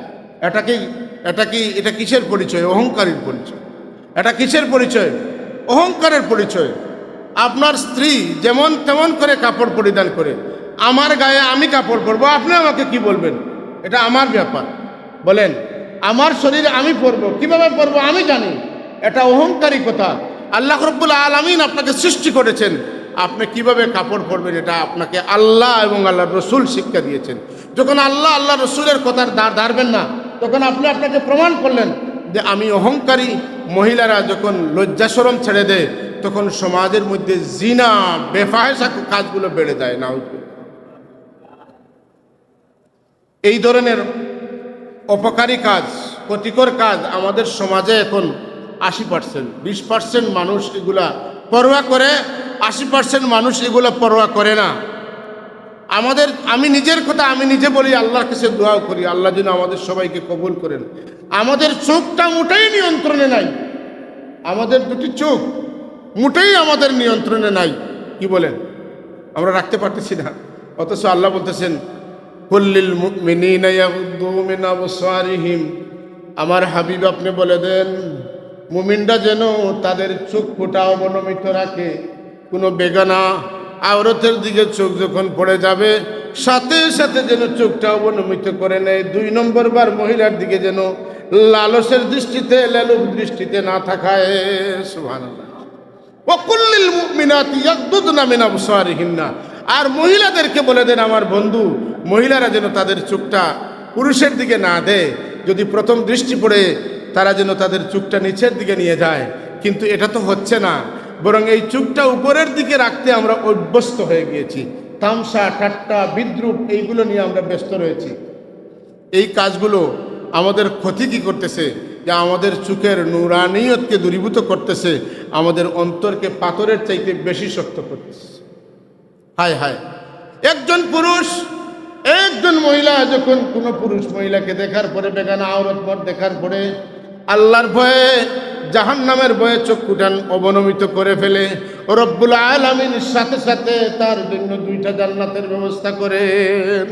এটা কিসের পরিচয়? অহংকারীর পরিচয়। এটা কিসের পরিচয়? অহংকারের পরিচয়। আপনার স্ত্রী যেমন তেমন করে কাপড় পরিধান করে, আমার গায়ে আমি কাপড় পরবো, আপনি আমাকে কি বলবেন? এটা আমার ব্যাপার। বলেন, আমার শরীরে আমি পরবো, কিভাবে পরবো আমি জানি। এটা অহংকারী কথা। আল্লাহ রাব্বুল আলামিন আপনাকে সৃষ্টি করেছেন, আপনি কিভাবে কাপড় পরবেন এটা আপনাকে আল্লাহ এবং আল্লাহর রসুল শিক্ষা দিয়েছেন। যখন আল্লাহ রসুলের কথার ধারবেন না, তখন আপনি আপনাকে প্রমাণ করলেন যে আমি অহংকারী। মহিলারা যখন লজ্জা শরম ছেড়ে দেয়, তখন সমাজের মধ্যে জিনা, বেফাহেসা কাজগুলো বেড়ে যায় না। এই ধরনের অপকারী কাজ, ক্ষতিকর কাজ আমাদের সমাজে এখন 80%, 20% মানুষ এগুলা পরোয়া করে, 80% মানুষ এগুলা পরোয়া করে না। আমি নিজের কথা আমি নিজে বলি, আল্লাহর কাছে দোয়া করি, আল্লাহ যেন আমাদের সবাইকে কবুল করেন। আমাদের চোখটা মোটেই নিয়ন্ত্রণে নাই। আমাদের দুটি চোখ মোটেই আমাদের নিয়ন্ত্রণে নাই। কি বলেন? আমরা রাখতে পারতেছি না। অথচ আল্লাহ বলতেছেন, কুল্লিল মুমিনিনা ইয়াগুদ্দু মিন আবসারিহিম। আমার হাবিব আপনি বলে দেন, মুমিনরা যেন তাদের চক্ষুটা অবনমিত রাখে। কোনো বেগানা আওরতের দিকে চোখ যখন পড়ে যাবে, সাথে সাথে যেন চোখটা অবনমিত করে নেয়। 2 নম্বর বার মহিলার দিকে যেন লালসের দৃষ্টিতে, লেলুপ দৃষ্টিতে না থাকায়। সুবহানাল্লাহ। ওয়া কুল্লিল মুমিনাতি ইয়াগদুদনা মিন আবসারিহিন্না, আর মহিলাদেরকে বলে দেন আমার বন্ধু, মহিলারা যেন তাদের চোখটা পুরুষের দিকে না দেয়। যদি প্রথম দৃষ্টি পড়ে তারা যেন তাদের চোখটা নিচের দিকে নিয়ে যায়, কিন্তু এটা তো হচ্ছে না, বরং এই চোখটা উপরের দিকে রাখতে আমরা অভ্যস্ত হয়ে গিয়েছি। তামসা, ঠাট্টা, বিদ্রুপ এইগুলো নিয়ে আমরা ব্যস্ত রয়েছি। এই কাজগুলো আমাদের ক্ষতি কি করতেছে? যে আমাদের চোখের নুরানিয়তকে দূরীভূত করতেছে, আমাদের অন্তরকে পাথরের চাইতে বেশি শক্ত করতেছে। হায় হায়, একজন পুরুষ, একজন মহিলা যখন কোনো পুরুষ মহিলাকে দেখার পরে, বেগানা আওরত মত দেখার পরে আল্লাহর ভয়ে, জাহান্নামের ভয়ে চক্ষুটান অবনমিত করে ফেলে, রব্বুল আলামিন সাথে সাথে তার জন্য 2টা জান্নাতের ব্যবস্থা করেন।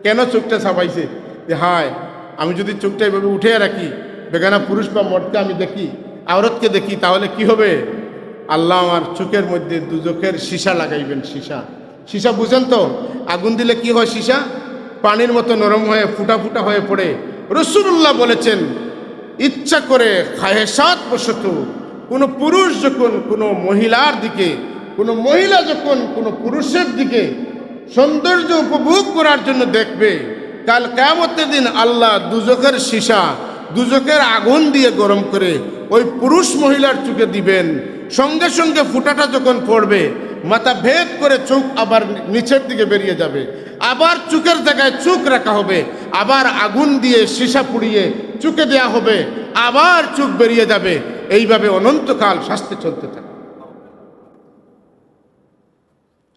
কেন চোখটা ছাপাইছে? যে হায়, আমি যদি চোখটা এভাবে উঠে রাখি, বেগানা পুরুষ বা মর্দকে আমি দেখি, আওরতকে দেখি, তাহলে কি হবে? আল্লাহ আমার চোখের মধ্যে দুজকের সীসা লাগাইবেন। সীসা, সীসা বুঝেন তো? আগুন দিলে কি হয়? সীসা পানির মতো নরম হয়ে ফুটা ফুটা হয়ে পড়ে। রাসূলুল্লাহ বলেছেন, ইচ্ছা করে খাহেসাত বশত কোনো পুরুষ যখন কোনো মহিলার দিকে, কোনো মহিলা যখন কোনো পুরুষের দিকে সৌন্দর্য উপভোগ করার জন্য দেখবে, কাল কিয়ামতের দিন আল্লাহ দুজকের সীসা, দুজকের আগুন দিয়ে গরম করে ওই পুরুষ মহিলার চোখে দিবেন। সঙ্গে সঙ্গে ফুটাটা যখন পড়বে, মাথা ভেদ করে চোখ আবার নিচের দিকে বেরিয়ে যাবে, আবার চোখের জায়গায় চোখ রাখা হবে, আবার আগুন দিয়ে সীসা পুড়িয়ে চোখে দেয়া হবে, আবার চোখ বেরিয়ে যাবে। এইভাবে অনন্তকাল শাস্তি চলতে থাকে।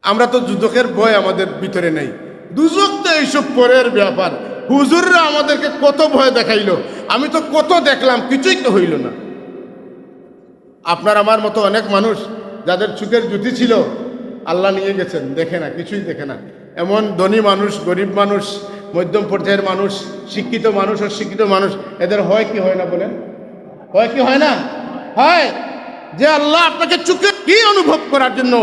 আমরা তো দুজকের ভয় আমাদের ভিতরে নেই। দুজক তো এইসব পরের ব্যাপার। হুজুররা আমাদেরকে কত ভয় দেখাইলো, আমি তো কত দেখলাম, কিছুই তো হইল না। আপনার আমার মতো অনেক মানুষ যাদের চোখের জ্যোতি ছিল, আল্লাহ নিয়ে গেছেন, দেখে না, কিছুই দেখে না। এমন ধনী মানুষ, গরিব মানুষ, মধ্যম পর্যায়ের মানুষ, শিক্ষিত মানুষ, অশিক্ষিত মানুষ, এদের হয় কি হয় না বলেন? হয় কি হয় না? হয়। যে আল্লাহ আপনাকে চোখে কি অনুভব করার জন্য,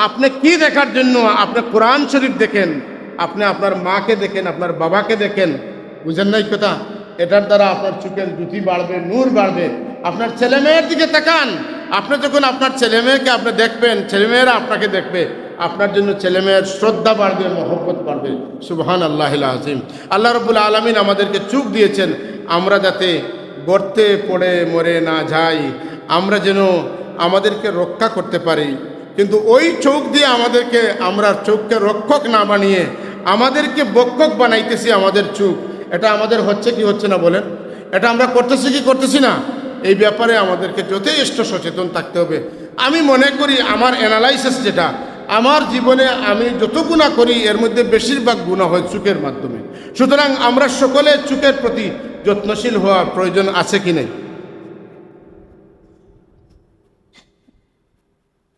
আপনি কি দেখার জন্য, আপনি কোরআন শরীফ দেখেন, আপনি আপনার মাকে দেখেন, আপনার বাবাকে দেখেন, বুঝেন নাই কথা? এটার দ্বারা আপনার চোখের জ্যোতি বাড়বে, নূর বাড়বে। আপনার ছেলে মেয়ের দিকে তাকান, আপনি যখন আপনার ছেলে মেয়েকে আপনি দেখবেন, ছেলেমেয়েরা আপনাকে দেখবে, আপনার জন্য ছেলে মেয়ের শ্রদ্ধা বাড়বে, মহব্বত বাড়বে। সুবহানাল্লাহিল আযীম। আল্লাহ রাব্বুল আলামিন আমাদেরকে চোখ দিয়েছেন, আমরা যাতে গর্তে পড়ে মরে না যাই, আমরা যেন আমাদেরকে রক্ষা করতে পারি। কিন্তু ওই চোখ দিয়ে আমাদেরকে, আমরা চোখকে রক্ষক না বানিয়ে আমাদেরকে বক্ষক বানাইতেছি। আমাদের চোখ, এটা আমাদের হচ্ছে কি হচ্ছে না বলেন? এটা আমরা করতেছি কি করতেছি না? এই ব্যাপারে আমাদেরকে যথেষ্ট সচেতন থাকতে হবে। আমি মনে করি, আমার অ্যানালাইসিস যেটা, আমার জীবনে আমি যত গুনাহ করি এর মধ্যে বেশিরভাগ গুনাহ হয় চোখের মাধ্যমে। সুতরাং আমরা সকলে চোখের প্রতি যত্নশীল হওয়ার প্রয়োজন আছে কি নেই?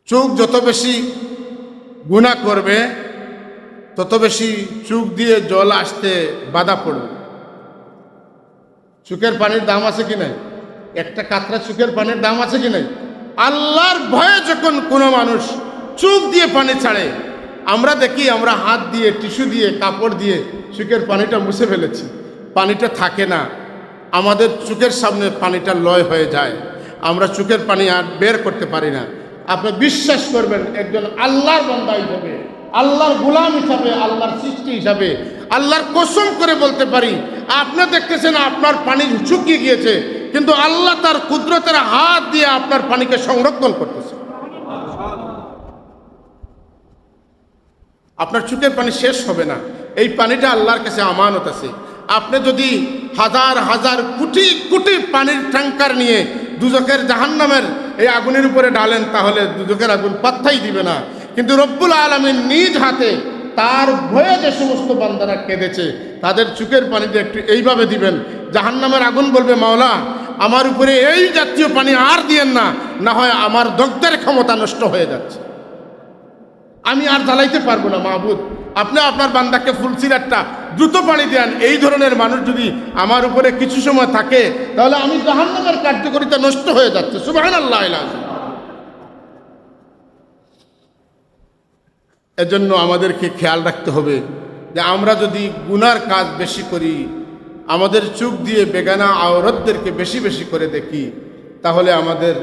চোখ যত বেশি গুনাহ করবে, তত বেশি চোখ দিয়ে জল আসতে বাধা পড়বে। চোখের পানির দাম আছে কি নাই? একটা কাতরা চোখের পানির দাম আছে কি নাই? আল্লাহর ভয়ে যখন কোনো মানুষ চোখ দিয়ে পানি ছাড়ে, আমরা দেখি, আমরা হাত দিয়ে, টিস্যু দিয়ে, কাপড় দিয়ে চোখের পানিটা মুছে ফেলেছি, পানিটা থাকে না, আমাদের চোখের সামনে পানিটা লয় হয়ে যায়, আমরা চোখের পানি আর বের করতে পারি না। আপনি বিশ্বাস করবেন, একজন আল্লাহর বান্দা হিসাবে, আল্লাহর গোলাম হিসাবে, আল্লাহর সৃষ্টি হিসাবে, আল্লাহর কসম করে বলতে পারি, আপনি দেখতেছেন আপনার পানি শুকিয়ে গিয়েছে, কিন্তু আল্লাহ তার কুদরতের হাত দিয়ে আপনার পানিকে সংরক্ষণ করতেছে। আপনার চোখের পানি শেষ হবে না, এই পানিটা আল্লাহর কাছে আমানত আছে। আপনি যদি হাজার হাজার কোটি কোটি পানির ট্যাঙ্কার নিয়ে দুজকের জাহান্নামের এই আগুনের উপরে ঢালেন, তাহলে দুজকের আগুন পাত্তাই দিবে না। কিন্তু রব্বুল আলামিন নিজ হাতে তার ভয়ে যে সমস্ত বান্দারা কেঁদেছে, তাদের চোখের পানিটা একটু এইভাবে দিবেন, জাহান্নামের আগুন বলবে, মাওলা আমার উপরে এই জাতীয় পানি আর দিয়েন না, না হয় আমার দগ্ধের ক্ষমতা নষ্ট হয়ে যাচ্ছে, আমি আর জ্বালাইতে পারবো না। মাহবুদ, আপনি আপনার বান্দাকে ফুলসিরাতটা দ্রুত পানি দেন। এই ধরনের মানুষ যদি আমার উপরে কিছু সময় থাকে, তাহলে আমি জাহান্নামের কার্যকারিতা নষ্ট হয়ে যাচ্ছে। সুবহানাল্লাহ। এজন্য আমাদেরকে খেয়াল রাখতে হবে যে আমরা যদি গুনার কাজ বেশি করি, আমাদের চোখ দিয়ে বেগানা আওরতদেরকে বেশি বেশি করে দেখি, তাহলে আমাদের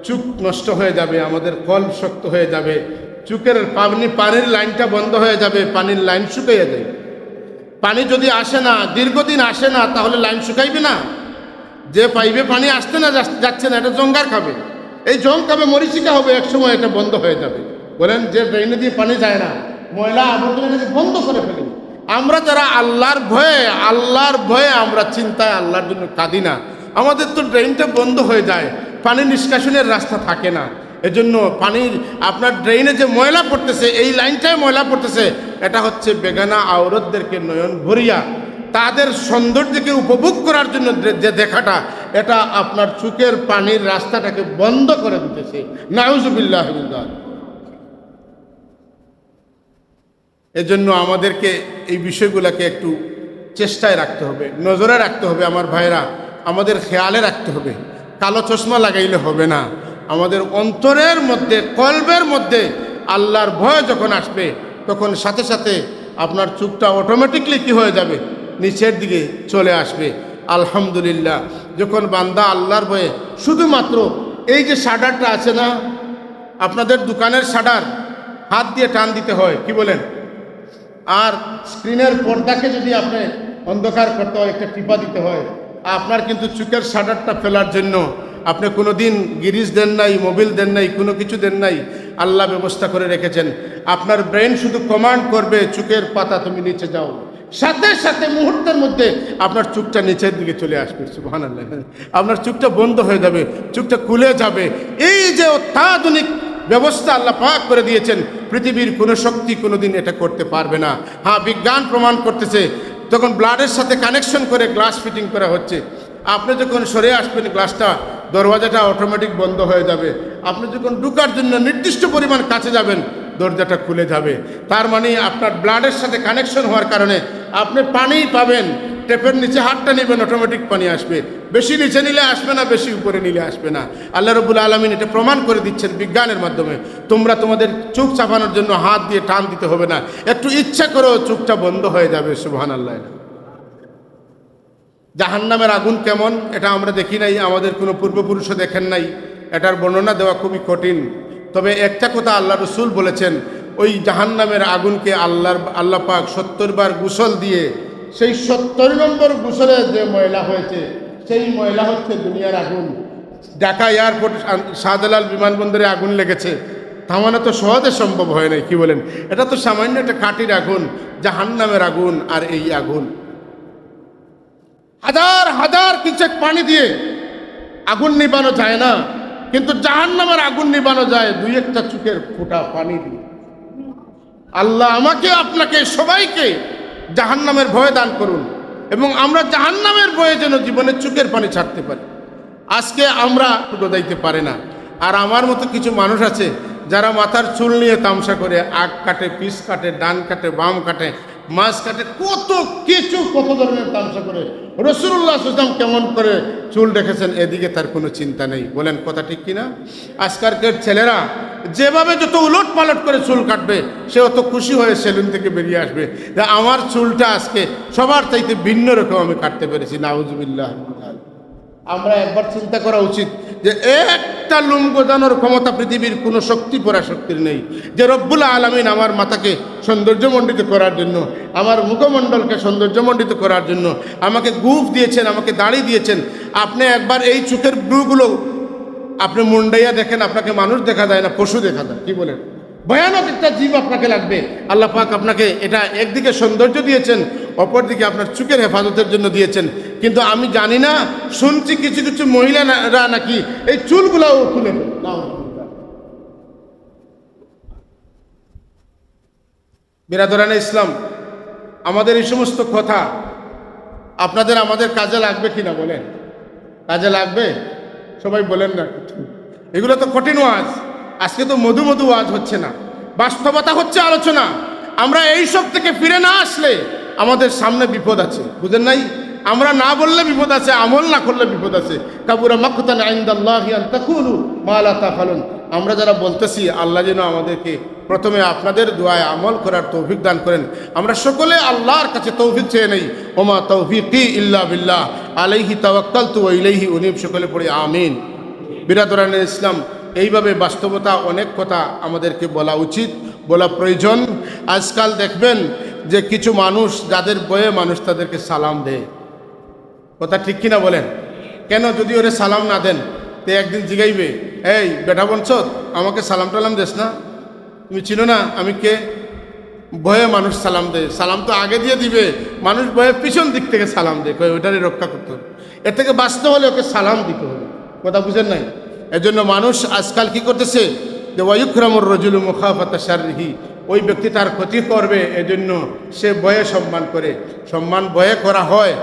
চোখ নষ্ট হয়ে যাবে, আমাদের কল্প শক্ত হয়ে যাবে, চোখের পানির লাইনটা বন্ধ হয়ে যাবে, পানির লাইন শুকিয়ে যাবে। পানি যদি আসে না, দীর্ঘদিন আসে না, তাহলে লাইন শুকাইবে না। যে পাইবে পানি আসতে না যাচ্ছে না, এটা জঙ্গার খাবে, এই জং খাবে, মরিচিকা হবে, একসময় এটা বন্ধ হয়ে যাবে। বলেন যে ড্রেনে দিয়ে পানি যায় না, ময়লা আবর্জনাটাকে বন্ধ করে ফেলি। আমরা যারা আল্লাহর ভয়ে আমরা চিন্তায় আল্লাহর জন্য কাঁদি না, আমাদের তো ড্রেনটা বন্ধ হয়ে যায়, পানি নিষ্কাশনের রাস্তা থাকে না। এজন্য পানির আপনার ড্রেনে যে ময়লা পড়তেছে, এই লাইনটায় ময়লা পড়তেছে, এটা হচ্ছে বেগানা আওরতদেরকে নয়ন ভরিয়া তাদের সৌন্দর্যকে উপভোগ করার জন্য যে দেখাটা, এটা আপনার চোখের পানির রাস্তাটাকে বন্ধ করে দিতেছে। নাউজুবিল্লাহ। এজন্য আমাদেরকে এই বিষয়গুলোকে একটু চেষ্টায় রাখতে হবে, নজরে রাখতে হবে। আমার ভাইরা, আমাদের খেয়ালে রাখতে হবে। কালো চশমা লাগাইলে হবে না। আমাদের অন্তরের মধ্যে, কলবের মধ্যে আল্লাহর ভয় যখন আসবে, তখন সাথে সাথে আপনার চোখটা অটোমেটিকলি কি হয়ে যাবে, নিচের দিকে চলে আসবে। আলহামদুলিল্লাহ, যখন বান্দা আল্লাহর ভয়ে শুধুমাত্র এই যে শাটারটা আছে না, আপনাদের দোকানের শাটার হাত দিয়ে টান দিতে হয়, কি বলেন? আর স্ক্রিনের পর্দাকে যদি আপনি অন্ধকার করতে হয়, একটা টিপা দিতে হয়। আপনার কিন্তু চোখের শাটারটা ফেলার জন্য আপনি কোনো দিন গিরিজ দেন নাই, মোবিল দেন নাই, কোনো কিছু দেন নাই, আল্লাহ ব্যবস্থা করে রেখেছেন। আপনার ব্রেন শুধু কমান্ড করবে, চোখের পাতা তুমি নিচে যাও, সাথে সাথে মুহূর্তের মধ্যে আপনার চোখটা নিচের দিকে চলে আসবে। সুবহানাল্লাহ। আপনার চোখটা বন্ধ হয়ে যাবে, চোখটা খুলে যাবে। এই যে অত্যাধুনিক ব্যবস্থা আল্লাহ পাক করে দিয়েছেন, পৃথিবীর কোনো শক্তি কোনোদিন এটা করতে পারবে না। হ্যাঁ, বিজ্ঞান প্রমাণ করতেছে, তখন ব্লাডের সাথে কানেকশন করে গ্লাস ফিটিং করা হচ্ছে। আপনি যখন সরে আসবেন, গ্লাসটা দরওয়াজাটা অটোমেটিক বন্ধ হয়ে যাবে। আপনি যখন ঢুকার জন্য নির্দিষ্ট পরিমাণ কাছে যাবেন, দরজাটা খুলে যাবে। তার মানে আপনার ব্লাডের সাথে কানেকশন হওয়ার কারণে আপনি পানি পাবেন। টেপের নিচে হাতটা নেবেন, অটোমেটিক পানি আসবে। বেশি নিচে নিলে আসবে না, বেশি উপরে নিলে আসবে না। আল্লাহ রাব্বুল আলামিন এটা প্রমাণ করে দিচ্ছেন বিজ্ঞানের মাধ্যমে। তোমরা তোমাদের চোখ চাপানোর জন্য হাত দিয়ে টান দিতে হবে না, একটু ইচ্ছা করো, চোখটা বন্ধ হয়ে যাবে। সুবহানাল্লাহ। জাহান্নামের আগুন কেমন এটা আমরা দেখি নাই, আমাদের কোনো পূর্বপুরুষও দেখেন নাই, এটার বর্ণনা দেওয়া খুবই কঠিন। তবে একটা কথা আল্লাহ রসুল বলেছেন, ওই জাহান্নামের আগুনকে আল্লাহ পাক 70 বার গোসল দিয়ে, সেই 70 নম্বর গোসলে যে ময়লা হয়েছে, সেই ময়লা হচ্ছে দুনিয়ার আগুন। ঢাকা এয়ারপোর্ট, শাহজালাল বিমানবন্দরে আগুন লেগেছে, থামানো তো সহজে সম্ভব হয় নাই, কি বলেন? এটা তো সামান্য একটা কাঠির আগুন, জাহান্নামের আগুন। আর এই আগুন হাজার হাজার কিচেক পানি দিয়ে আগুন নিবানো যায় না, কিন্তু জাহান্নামের আগুন নিবানো যায় 2-1টা চোখের ফোঁটা পানি দিয়ে। আল্লাহ আমাকে, আপনাকে, সবাইকে জাহান্নামের ভয় দান করুন, এবং আমরা জাহান্নামের ভয়ে যেন জীবনের চোখের পানি ছাড়তে পারি। আজকে আমরা দাইতে পারে না। আর আমার মতো কিছু মানুষ আছে যারা মাথার চুল নিয়ে তামসা করে, আগ কাটে, পিস কাটে, ডান কাটে, বাম কাটে, মাছ কাটে, কত কিছু, কত ধরনের তামসা করে। রাসূলুল্লাহ সাল্লাল্লাহু আলাইহি ওয়াসাল্লাম কেমন করে চুল রেখেছেন, এদিকে তার কোনো চিন্তা নেই। বলেন কথা ঠিক কিনা? আজকালকার ছেলেরা যেভাবে যত উলট পালট করে চুল কাটবে, সে অত খুশি হয়ে সেলুন থেকে বেরিয়ে আসবে যে আমার চুলটা আজকে সবার চাইতে ভিন্ন রকম আমি কাটতে পেরেছি। নাউজুবিল্লাহ। আমরা একবার চিন্তা করা উচিত যে একটা লুম গজানোর ক্ষমতা পৃথিবীর কোনো শক্তি পরাশক্তির নেই। যে রব্বুল আলামিন আমার মাথাকে সৌন্দর্যমণ্ডিত করার জন্য, আমার মুখমণ্ডলকে সৌন্দর্যমণ্ডিত করার জন্য আমাকে গুফ দিয়েছেন, আমাকে দাড়ি দিয়েছেন। আপনি একবার এই চোখের ব্রুগুলো আপনি মুন্ডাইয়া দেখেন, আপনাকে মানুষ দেখা যায় না, পশু দেখা যায়। কি বলেন? ভয়ানক একটা জীব আপনাকে লাগবে। আল্লাহ পাক আপনাকে এটা একদিকে সৌন্দর্য দিয়েছেন, অপরদিকে আপনার চোখের হেফাজতের জন্য দিয়েছেন। কিন্তু আমি জানি না, শুনছি কিছু কিছু মহিলারা নাকি এই চুলগুলাও খুলে দেন। বিরাদরানে ইসলাম, আমাদের এই সমস্ত কথা আপনাদের আমাদের কাজে লাগবে কিনা বলেন? কাজে লাগবে? সবাই বলেন না। এগুলো তো কঠিন ওয়াজ, আজকে তো মধু মধু ওয়াজ হচ্ছে না, বাস্তবতা হচ্ছে আলোচনা। আমরা এইসব থেকে ফিরে না আসলে আমাদের সামনে বিপদ আছে, বুঝেন নাই? আমরা না বললে বিপদ আছে, আমল না করলে বিপদ আছে। কাবুরা মাকতান ইনদাল্লাহি আন তাকুলু মা লা তাফালুন। আমরা যারা বলতেছি, আল্লাহ যেন আমাদেরকে প্রথমে আপনাদের দোয়ায় আমল করার তৌফিক দান করেন। আমরা সকলে আল্লাহর কাছে তৌফিক চেয়ে নেই। ওমা তৌফিকি ইল্লা বিল্লাহ আলাইহি তাওয়াক্কালতু ওয়া ইলাইহি উনীব। সকলে পড়ি আমিন। বিরাদরানে ইসলাম, এইভাবে বাস্তবতা অনেক কথা আমাদেরকে বলা উচিত, বলা প্রয়োজন। আজকাল দেখবেন যে কিছু মানুষ যাদের বয়ে মানুষ তাদেরকে সালাম দেয়, কথা ঠিক কিনা বলেন? কেন? যদি ওরে সালাম না দেন তে একদিন জিগাইবে, এই বেটা বঞ্চত আমাকে সালাম টালাম দেস না, তুমি চিনো না আমি কে? ভয়ে মানুষ সালাম দেয়। সালাম তো আগে দিয়ে দিবে, মানুষ ভয়ে পিছন দিক থেকে সালাম দেয়, ওইটারই রক্ষা করতে হবে। এর থেকে বাঁচতে হলে ওকে সালাম দিতে হবে। কথা বুঝেন নাই? এজন্য মানুষ আজকাল কি করতেছে যে ওয়ায়ুকরামুর রজুলু মুখাফাতা শাররিহি, ওই ব্যক্তি তার ক্ষতি করবে এজন্য সে ভয়ে সম্মান করে। সম্মান ভয়ে করা হয়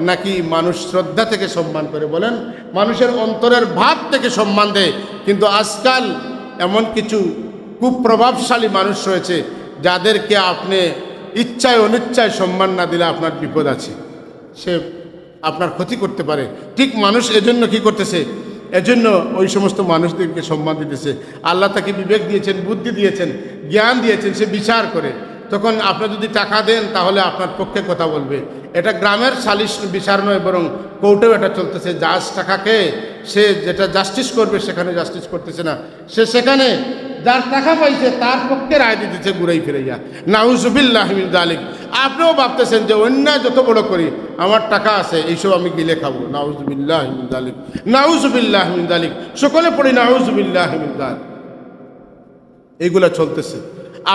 নাকি মানুষ শ্রদ্ধা থেকে সম্মান করে? বলেন, মানুষের অন্তরের ভাব থেকে সম্মান দেয়। কিন্তু আজকাল এমন কিছু খুব প্রভাবশালী মানুষ রয়েছে যাদেরকে আপনি ইচ্ছায় অনিচ্ছায় সম্মান না দিলে আপনার বিপদ আছে, সে আপনার ক্ষতি করতে পারে। ঠিক মানুষ এজন্য কি করতেছে? এজন্য ওই সমস্ত মানুষদেরকে সম্মান দিতেছে। আল্লাহ তাকে বিবেক দিয়েছেন, বুদ্ধি দিয়েছেন, জ্ঞান দিয়েছেন, সে বিচার করে। তখন আপনি যদি টাকা দেন তাহলে আপনার পক্ষে কথা বলবে। এটা গ্রামের সালিশ বিচার নয়, বরং কোর্টেও এটা চলতেছে। জাজ টাকাকে সে যেটা জাস্টিস করবে সেখানে জাস্টিস করতেছে না, সে সেখানে যার টাকা পাইছে তার পক্ষে রায় দিতেছে ঘুরাই ফিরাইয়া। নাউজুবিল্লাহ মিন যালিক। আপনিও ভাবতেছেন যে অন্যায় যত বড় করি, আমার টাকা আছে, এইসব আমি গিলে খাবো। নাউজুবিল্লাহ মিন যালিক, নাউজুবিল্লাহ মিন যালিক। সকলে পড়ি নাউজুবিল্লাহ মিন যালিক। এইগুলা চলতেছে।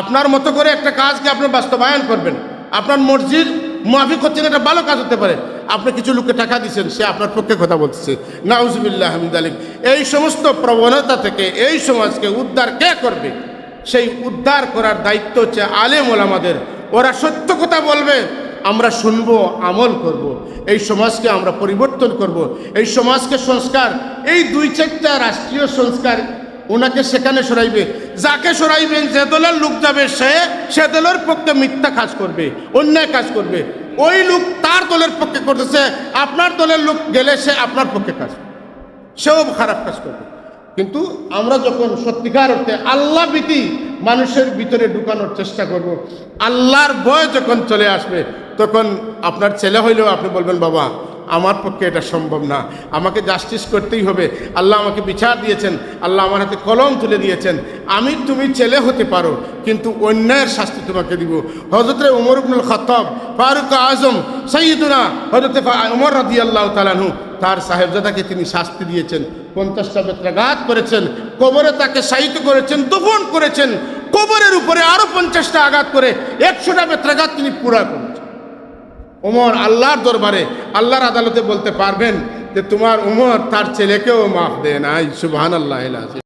আপনার মতো করে একটা কাজকে আপনি বাস্তবায়ন করবেন, আপনার মর্জির মুআফিক হচ্ছে না, এটা ভালো কাজ হতে পারে। আপনি কিছু লোককে টাকা দিচ্ছেন, সে আপনার পক্ষে কথা বলতেছে। নাউজুবিল্লাহ মিন যালিক। এই সমস্ত প্রবণতা থেকে এই সমাজকে উদ্ধার কে করবে? সেই উদ্ধার করার দায়িত্ব হচ্ছে আলেম ওলামাদের। ওরা সত্য কথা বলবে, আমরা শুনবো, আমল করব। এই সমাজকে আমরা পরিবর্তন করব। এই সমাজকে সংস্কার, এই 2-4টা রাষ্ট্রীয় সংস্কার ওনাকে সেখানে সরাইবে। যাকে সরাইবেন, যে দলের লোক যাবে সে দলের পক্ষে মিথ্যা কাজ করবে, অন্যায় কাজ করবে। ওই লোক তার দলের পক্ষে করতেছে, আপনার দলের লোক গেলে সে আপনার পক্ষে কাজ করবে, সেও খারাপ কাজ করবে। কিন্তু আমরা যখন সত্যিকার অর্থে আল্লাহ ভীতি মানুষের ভিতরে ঢুকানোর চেষ্টা করব, আল্লাহর ভয় যখন চলে আসবে, তখন আপনার ছেলে হইলেও আপনি বলবেন, বাবা আমার পক্ষে এটা সম্ভব না, আমাকে জাস্টিস করতেই হবে। আল্লাহ আমাকে বিচার দিয়েছেন, আল্লাহ আমার হাতে কলম তুলে দিয়েছেন। তুমি ছেলে হতে পারো, কিন্তু অন্যায়ের শাস্তি তোমাকে দিব। হযরত ওমর ইবনুল খাত্তাব, ফারুক আজম, সাইয়্যিদুনা হযরত ওমর রাদিয়াল্লাহু তাআলা আনহু, তার সাহেবজাদাকে তিনি শাস্তি দিয়েছেন। 50টা বেত্রাঘাত করেছেন, কবরে তাকে শায়িত করেছেন, দফন করেছেন। কবরের উপরে আরো 50টা আঘাত করে 100টা বেত্রাঘাত তিনি পুরা করেছেন। ওমর আল্লাহর দরবারে, আল্লাহর আদালতে বলতে পারবেন যে তোমার ওমর তার ছেলেকেও মাফ দেয় নাই। সুবহানাল্লাহ।